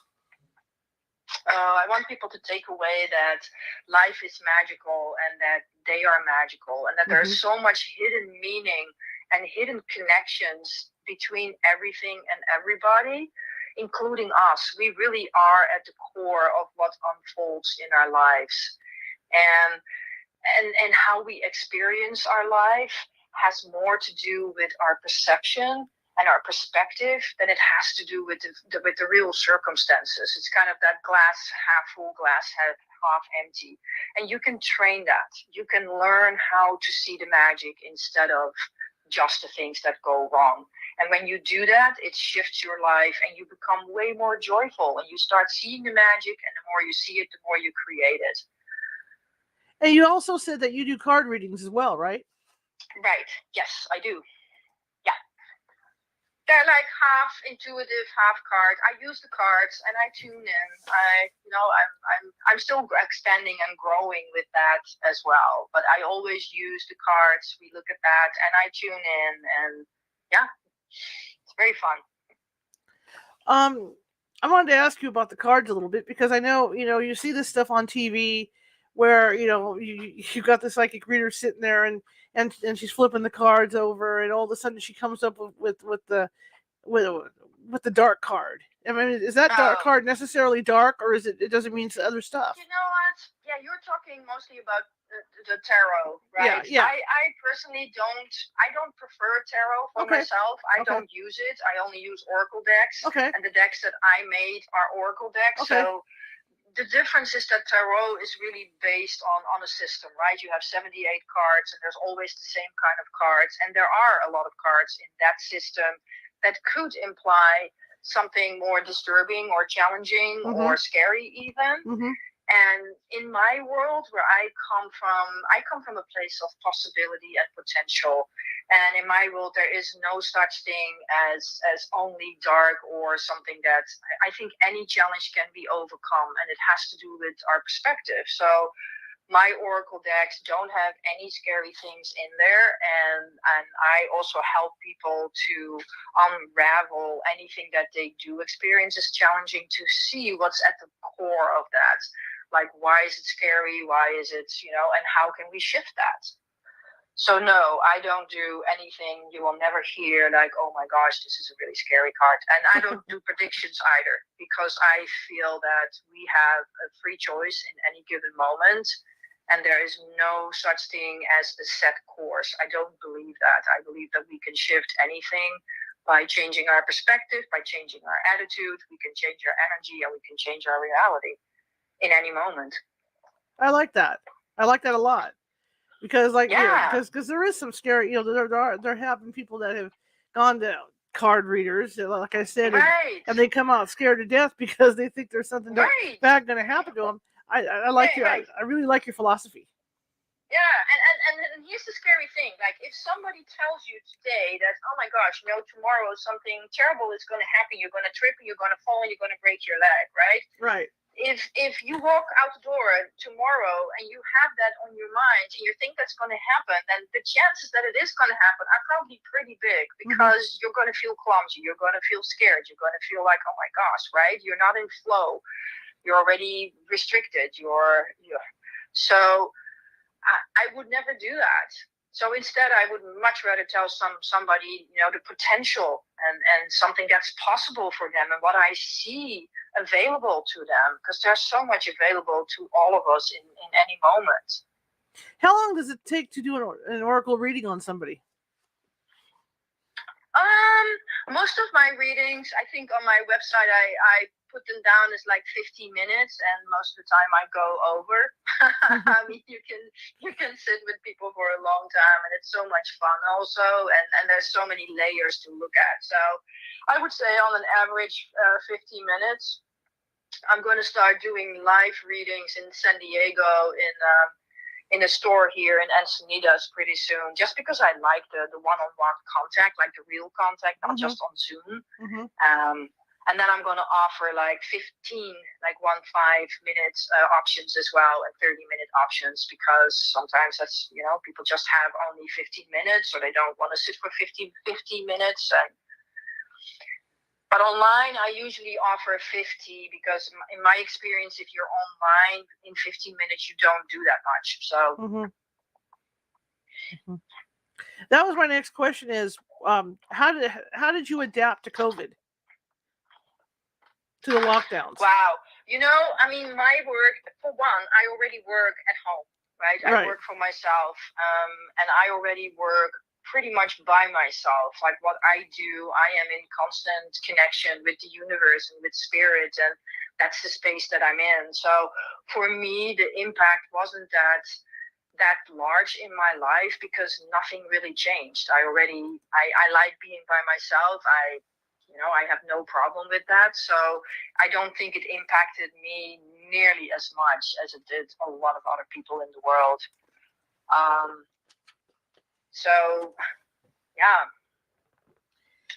I want people to take away that life is magical and that they are magical and that there's so much hidden meaning and hidden connections between everything and everybody, including us. We really are at the core of what unfolds in our lives. And how we experience our life has more to do with our perception and our perspective than it has to do with the real circumstances. It's kind of that glass half full, glass half empty. And you can train that. You can learn how to see the magic instead of just the things that go wrong. And when you do that, it shifts your life and you become way more joyful and you start seeing the magic, and the more you see it, the more you create it. And you also said that you do card readings as well, right? Right. Yes, I do. Yeah. They're like half intuitive, half card. I use the cards and I tune in. I'm still expanding and growing with that as well. But I always use the cards. We look at that and I tune in, and yeah, it's very fun. I wanted to ask you about the cards a little bit, because I know, you see this stuff on TV where, you got the psychic reader sitting there and she's flipping the cards over, and all of a sudden she comes up with the dark card. I mean, is that dark card necessarily dark, or is it doesn't mean other stuff? You know what? Yeah, you're talking mostly about the tarot, right? Yeah. I personally don't prefer tarot for myself. I don't use it. I only use oracle decks. And the decks that I made are oracle decks. So the difference is that tarot is really based on a system, right? You have 78 cards and there's always the same kind of cards. And there are a lot of cards in that system that could imply something more disturbing or challenging or scary even. And in my world, where I come from a place of possibility and potential. And in my world, there is no such thing as only dark or something that I think any challenge can be overcome, and it has to do with our perspective. So my oracle decks don't have any scary things in there, and I also help people to unravel anything that they do experience as challenging, to see what's at the core of that. Like, why is it scary? Why is it, and how can we shift that? So no, I don't do anything. You will never hear like, oh my gosh, this is a really scary card. And I don't do predictions either, because I feel that we have a free choice in any given moment. And there is no such thing as a set course. I don't believe that. I believe that we can shift anything by changing our perspective, by changing our attitude. We can change our energy, and we can change our reality in any moment. I like that. I like that a lot, because because there is some scary. There have been people that have gone to card readers, like I said, and they come out scared to death because they think there's something bad going to happen to them. I like your. I really like your philosophy. Yeah, and here's the scary thing. Like, if somebody tells you today that, oh my gosh, tomorrow something terrible is going to happen, you're going to trip and you're going to fall and you're going to break your leg, right? Right. If you walk out the door tomorrow and you have that on your mind and you think that's going to happen, then the chances that it is going to happen are probably pretty big, because you're going to feel clumsy, you're going to feel scared, you're going to feel like, oh my gosh, right? You're not in flow. You're already restricted. So I would never do that. So instead, I would much rather tell somebody, the potential and something that's possible for them, and what I see available to them, because there's so much available to all of us in any moment. How long does it take to do an oracle reading on somebody? Most of my readings, I think on my website, I put them down as like 15 minutes, and most of the time I go over. I mean, you can sit with people for a long time, and it's so much fun also, and there's so many layers to look at. So I would say on an average 15 minutes. I'm going to start doing live readings in San Diego in a store here in Encinitas pretty soon, just because I like the one-on-one contact, like the real contact, not just on Zoom. And then I'm going to offer like 15 minutes options as well, and 30-minute options, because sometimes that's, people just have only 15 minutes, or they don't want to sit for 15 minutes. But online, I usually offer 50 because in my experience, if you're online in 15 minutes, you don't do that much. So. Mm-hmm. Mm-hmm. That was my next question is, how did you adapt to COVID, to the lockdowns? Wow. I mean, my work, for one, I already work at home, right? I work for myself, and I already work pretty much by myself. Like what I do, I am in constant connection with the universe and with spirit, and that's the space that I'm in. So for me, the impact wasn't that large in my life because nothing really changed. I like being by myself. I have no problem with that. So I don't think it impacted me nearly as much as it did a lot of other people in the world. So yeah.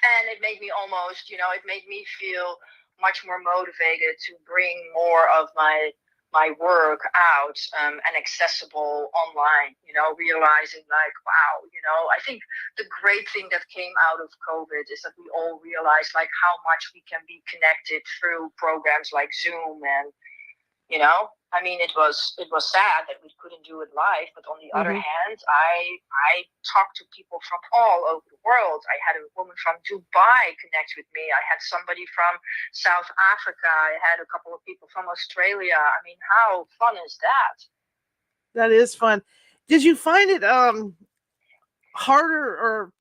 And it made me it made me feel much more motivated to bring more of my work out and accessible online, realizing like, wow, I think the great thing that came out of COVID is that we all realized like how much we can be connected through programs like Zoom and, I mean, it was sad that we couldn't do it live, but on the other hand, I talked to people from all over the world. I had a woman from Dubai connect with me. I had somebody from South Africa. I had a couple of people from Australia. I mean, how fun is that? That is fun. Did you find it harder, or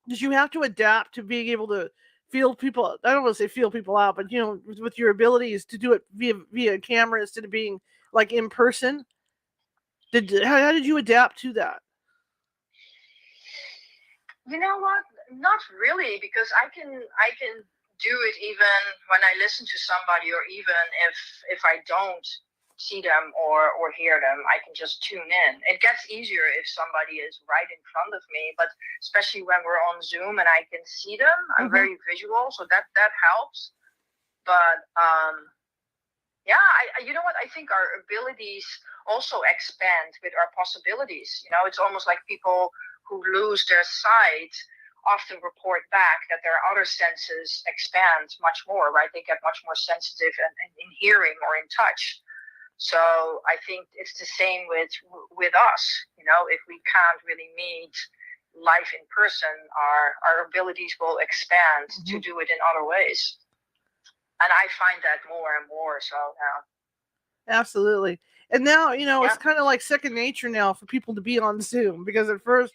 did you have to adapt to being able to feel people? I don't want to say feel people out, but with your abilities to do it via camera instead of being like in person. How did you adapt to that? You know what? Not really, because I can do it even when I listen to somebody, or even if I don't see them or hear them, I can just tune in. It gets easier if somebody is right in front of me, but especially when we're on Zoom and I can see them, I'm very visual, so that helps. But yeah, you know what? I think our abilities also expand with our possibilities. It's almost like people who lose their sight often report back that their other senses expand much more, right? They get much more sensitive in hearing or in touch. So I think it's the same with us. If we can't really meet life in person, our abilities will expand to do it in other ways. And I find that more and more. So yeah. Absolutely. And now, it's kind of like second nature now for people to be on Zoom, because at first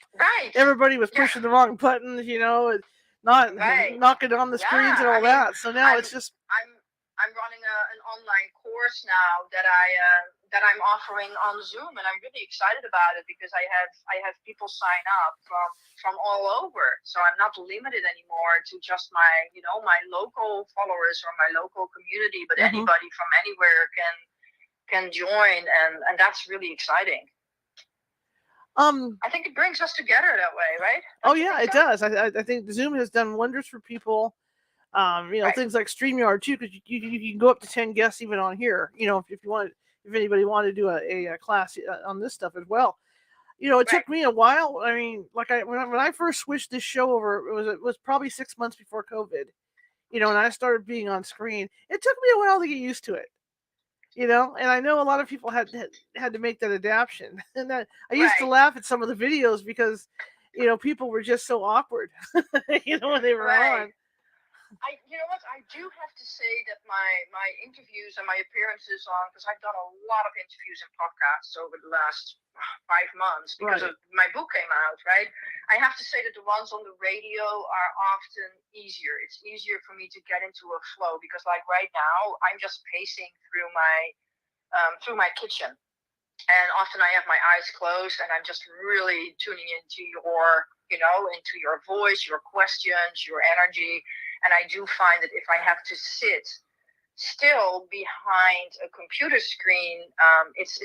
everybody was pushing the wrong buttons, and not knocking on the screens and all that. So now it's just I'm running an online course now that I'm offering on Zoom, and I'm really excited about it because I have people sign up from all over. So I'm not limited anymore to just my my local followers or my local community, but anybody from anywhere can join, and that's really exciting. I think it brings us together that way, right? Don't it does. I think Zoom has done wonders for people. Things like StreamYard too, because you can go up to 10 guests even on here. If anybody wanted to do a class on this stuff as well. It took me a while. I mean, like when I first switched this show over, it was probably 6 months before COVID. And I started being on screen. It took me a while to get used to it. And I know a lot of people had to make that adaptation. And I used to laugh at some of the videos because, people were just so awkward, when they were on. You know what? I do have to say that my interviews and my appearances on, because I've done a lot of interviews and podcasts over the last 5 months because of my book came out, right? I have to say that the ones on the radio are often easier. It's easier for me to get into a flow because, like right now, I'm just pacing through my kitchen, and often I have my eyes closed and I'm just really tuning into into your voice, your questions, your energy. And I do find that if I have to sit still behind a computer screen, it's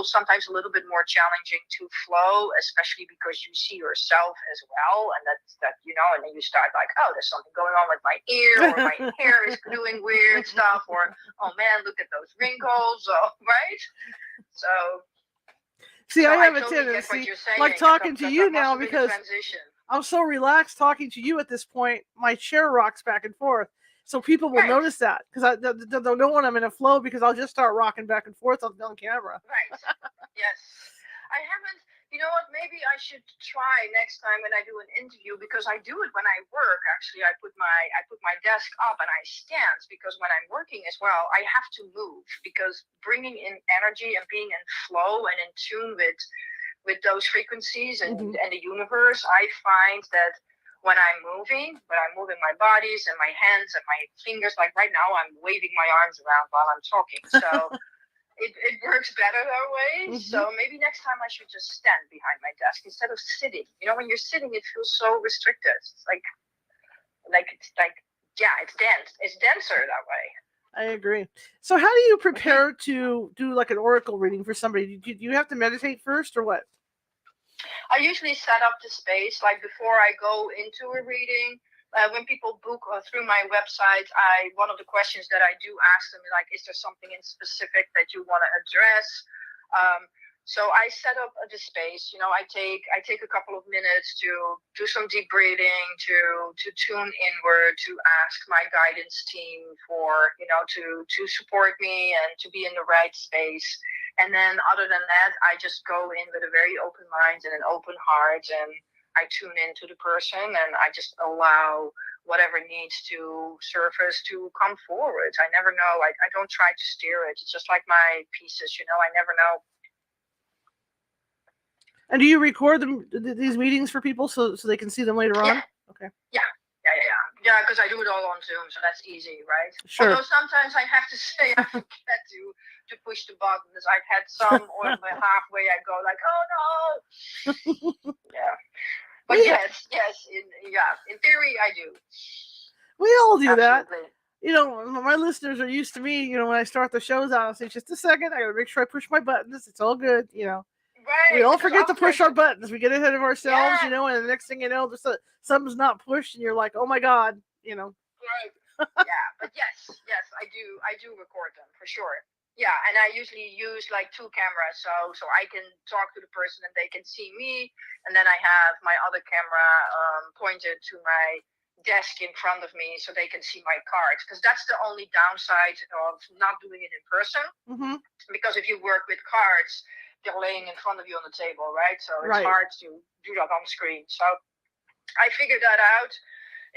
sometimes a little bit more challenging to flow, especially because you see yourself as well, and that and then you start like, oh, there's something going on with my ear, or my hair is doing weird stuff, or oh man, look at those wrinkles, right? So see, I have a tendency, like talking to you now, because I'm so relaxed talking to you at this point. My chair rocks back and forth. So people will Right. notice that, because they'll know when I'm in a flow, because I'll just start rocking back and forth on camera. Right. Yes. I haven't. You know what? Maybe I should try next time when I do an interview, because I do it when I work. Actually, I put my desk up and I stand, because when I'm working as well, I have to move, because bringing in energy and being in flow and in tune with those frequencies and the universe, I find that when I'm moving my bodies and my hands and my fingers, like right now, I'm waving my arms around while I'm talking. So it works better that way. So maybe next time I should just stand behind my desk instead of sitting. You know, when you're sitting, it feels so restricted. It's it's dense. It's denser that way. I agree. So how do you prepare to do like an oracle reading for somebody? Do you have to meditate first, or what? I usually set up the space, like before I go into a reading. When people book through my website, one of the questions that I do ask them is like, is there something in specific that you want to address? So I set up the space. You know, I take a couple of minutes to do some deep breathing, to tune inward, to ask my guidance team for, you know, to support me and to be in the right space. And then other than that, I just go in with a very open mind and an open heart, and I tune into the person, and I just allow whatever needs to surface to come forward. I never know. I don't try to steer it. It's just like my pieces, you know, I never know. And do you record these meetings for people so they can see them later on? Okay. Yeah, because I do it all on Zoom, so that's easy, right? Sure. Although sometimes I have to say I forget to push the buttons. I've had some, or halfway I go like, oh no. Yeah. But yes, in theory I do. We all do that. Absolutely. You know, my listeners are used to me, you know, when I start the shows out, I'll say, just a second, I gotta make sure I push my buttons. It's all good, you know. Right. We all forget to push our buttons. We get ahead of ourselves, you know, and the next thing you know, something's not pushed, and you're like, oh my God, you know. Right. Yeah, but yes, I do record them for sure. Yeah, and I usually use like 2 cameras, so I can talk to the person and they can see me, and then I have my other camera pointed to my desk in front of me so they can see my cards, because that's the only downside of not doing it in person. Because if you work with cards, they're laying in front of you on the table, right? So it's hard to do that on screen. So I figured that out.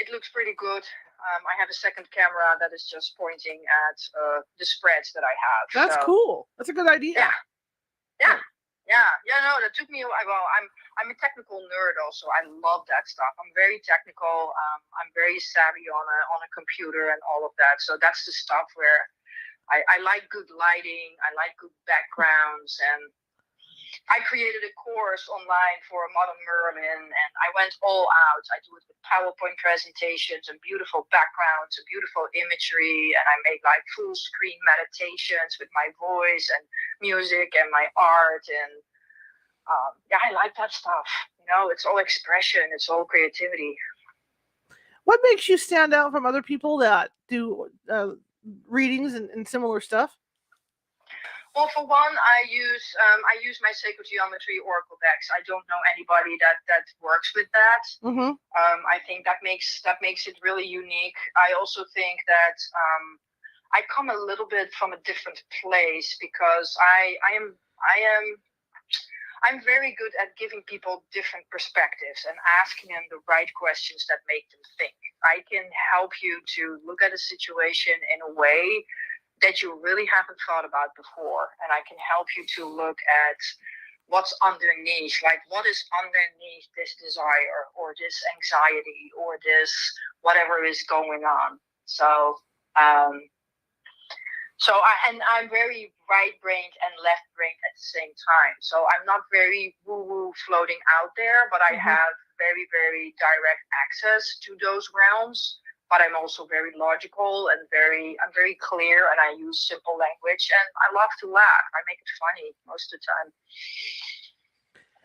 It looks pretty good. I have a second camera that is just pointing at the spreads that I have. That's cool. That's a good idea. Yeah. No, that took me a while. Well, I'm a technical nerd also. I love that stuff. I'm very technical. I'm very savvy on a computer and all of that. So that's the stuff where I like good lighting. I like good backgrounds, and I created a course online for Modern Merlin, and I went all out. I do it with PowerPoint presentations and beautiful backgrounds and beautiful imagery, and I made like full screen meditations with my voice and music and my art, and I like that stuff. You know, it's all expression, it's all creativity. What makes you stand out from other people that do readings and similar stuff? Well, for one, I use my sacred geometry oracle decks. I don't know anybody that works with that. I think that makes it really unique. I also think that I come a little bit from a different place, because I'm very good at giving people different perspectives and asking them the right questions that make them think. I can help you to look at a situation in a way that you really haven't thought about before. And I can help you to look at what's underneath, like what is underneath this desire or this anxiety or this whatever is going on. So I'm very right-brained and left-brained at the same time. So I'm not very woo-woo floating out there, but I have very, very direct access to those realms. But I'm also very logical and I'm very clear, and I use simple language, and I love to laugh. I make it funny most of the time.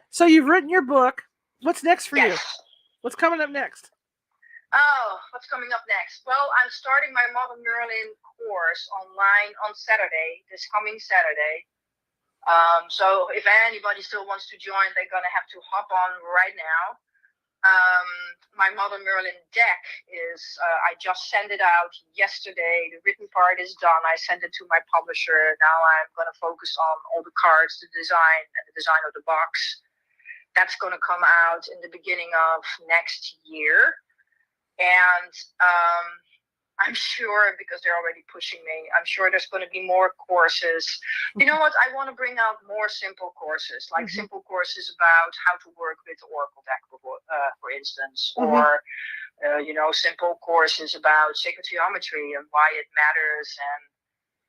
So you've written your book. What's next for you? What's coming up next? Oh, what's coming up next? Well, I'm starting my Modern Merlin course online on Saturday, this coming Saturday. So if anybody still wants to join, they're going to have to hop on right now. my Modern Merlin deck is, I just sent it out yesterday. The written part is done. I sent it to my publisher. Now I'm going to focus on all the cards, the design, and the design of the box. That's going to come out in the beginning of next year. And I'm sure, because they're already pushing me, I'm sure there's going to be more courses. You know what? I want to bring out more simple courses, like simple courses about how to work with the Oracle deck, for instance, or, simple courses about sacred geometry and why it matters. And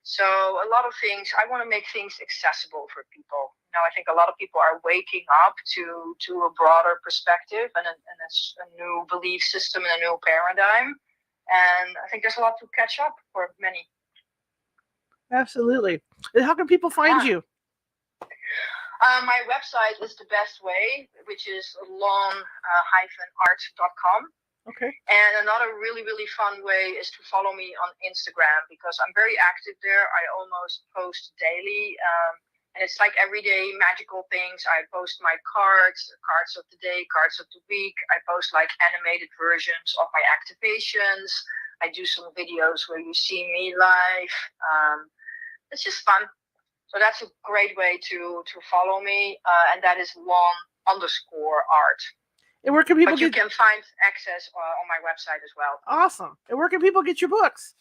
so a lot of things, I want to make things accessible for people. I think a lot of people are waking up to a broader perspective and a new belief system and a new paradigm. And I think there's a lot to catch up for many. Absolutely. And how can people find you? My website is the best way, which is lon-art.com. Okay. And another really, really fun way is to follow me on Instagram, because I'm very active there. I almost post daily. And it's like everyday magical things. I post my cards of the day, cards of the week. I post like animated versions of my activations. I do some videos where you see me live. It's just fun. So that's a great way to follow me. And that is Lon_art. And where can people you can find access on my website as well. Awesome. And where can people get your books?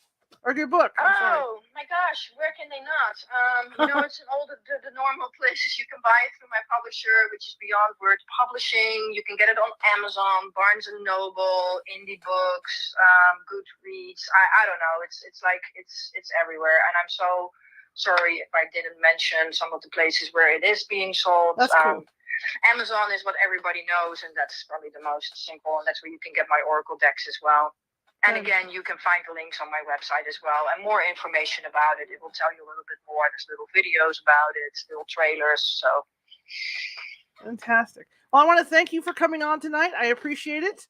Or your book? My gosh, where can they not? It's in all the normal places. You can buy it through my publisher, which is Beyond Word Publishing. You can get it on Amazon, Barnes and Noble, Indie Books, Goodreads. I don't know. It's everywhere. And I'm so sorry if I didn't mention some of the places where it is being sold. That's cool. Amazon is what everybody knows, and that's probably the most simple. And that's where you can get my Oracle decks as well. And again, you can find the links on my website as well, and more information about it. It will tell you a little bit more. There's little videos about it, little trailers. So fantastic. Well, I want to thank you for coming on tonight. I appreciate it.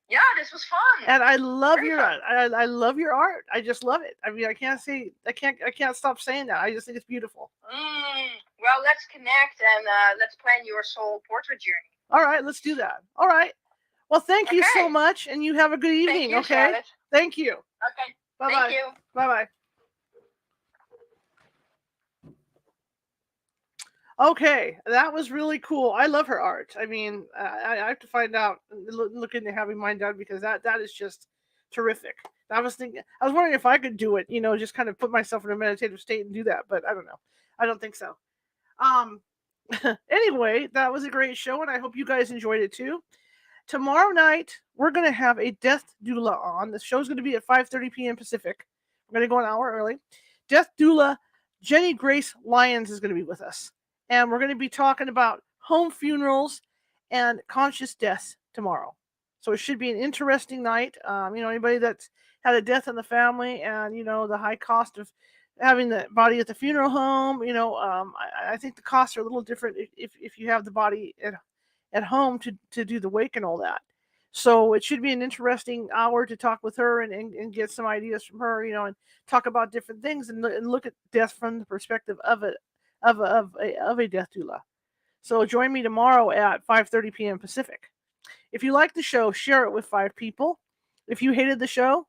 Yeah, this was fun. And I love I love your art. I just love it. I mean, I can't stop saying that. I just think it's beautiful. Well, let's connect and let's plan your soul portrait journey. All right, let's do that. All right. Well, thank you so much, and you have a good evening. Thank you, okay. Charlotte. Thank you. Okay. Bye-bye. Thank you. Bye-bye. Okay, that was really cool. I love her art. I mean, I have to find out, look into having mine done, because that is just terrific. I was wondering if I could do it, just kind of put myself in a meditative state and do that, but I don't know. I don't think so. Anyway, that was a great show, and I hope you guys enjoyed it too. Tomorrow night, we're going to have a death doula on. The show's going to be at 5:30 p.m. Pacific. We're going to go an hour early. Death doula Jenny Grace Lyons is going to be with us. And we're going to be talking about home funerals and conscious death tomorrow. So it should be an interesting night. Anybody that's had a death in the family and, the high cost of having the body at the funeral home, I think the costs are a little different if you have the body at home to do the wake and all that. So it should be an interesting hour to talk with her and get some ideas from her, and talk about different things and look at death from the perspective of a death doula. So join me tomorrow at 5:30 p.m. Pacific. If you like the show, share it with 5 people. If you hated the show,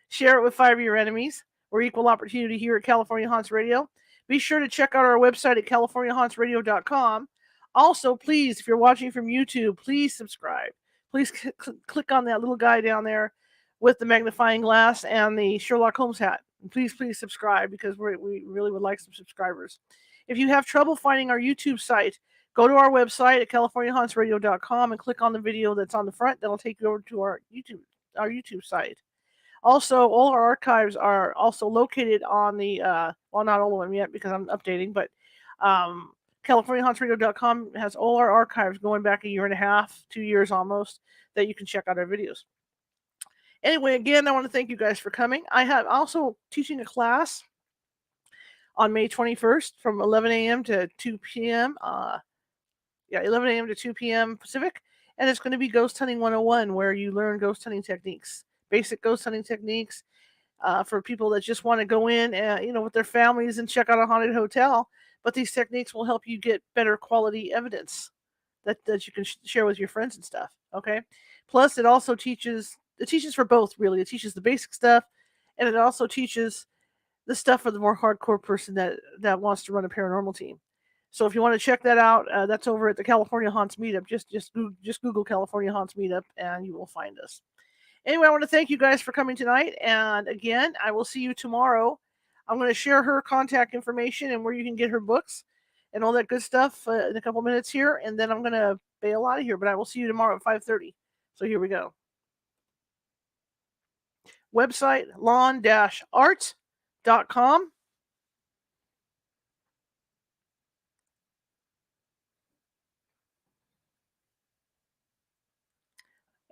share it with 5 of your enemies. We're equal opportunity here at California Haunts Radio. Be sure to check out our website at californiahauntsradio.com. Also, please, if you're watching from YouTube, please subscribe. Please click on that little guy down there with the magnifying glass and the Sherlock Holmes hat. And please subscribe, because we really would like some subscribers. If you have trouble finding our YouTube site, go to our website at californiahauntsradio.com and click on the video that's on the front. That'll take you over to our YouTube site. Also, all our archives are also located on the, well, not all of them yet because I'm updating, but CaliforniaHauntsRadio.com has all our archives going back a year and a half, 2 years almost, that you can check out our videos. Anyway, again, I want to thank you guys for coming. I have also teaching a class on May 21st from 11 a.m. to 2 p.m. 11 a.m. to 2 p.m. Pacific. And it's going to be Ghost Hunting 101, where you learn ghost hunting techniques, basic ghost hunting techniques for people that just want to go in and, with their families and check out a haunted hotel. But these techniques will help you get better quality evidence that you can share with your friends and stuff. Okay. Plus, it teaches for both, really. It teaches the basic stuff, and it also teaches the stuff for the more hardcore person that wants to run a paranormal team. So if you want to check that out, that's over at the California Haunts Meetup. Just Google California Haunts Meetup, and you will find us. Anyway, I want to thank you guys for coming tonight. And again, I will see you tomorrow. I'm going to share her contact information and where you can get her books and all that good stuff in a couple minutes here. And then I'm going to bail out of here. But I will see you tomorrow at 5:30. So here we go. Website, lon-art.com.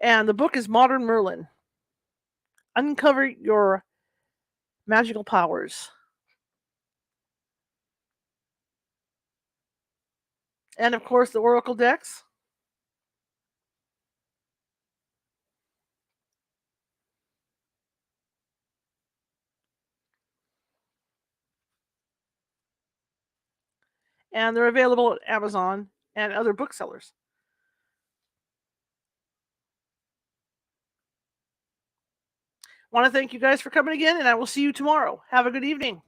And the book is Modern Merlin. Uncover your magical powers. And of course, the Oracle decks. And they're available at Amazon and other booksellers. Want to thank you guys for coming again, and I will see you tomorrow. Have a good evening.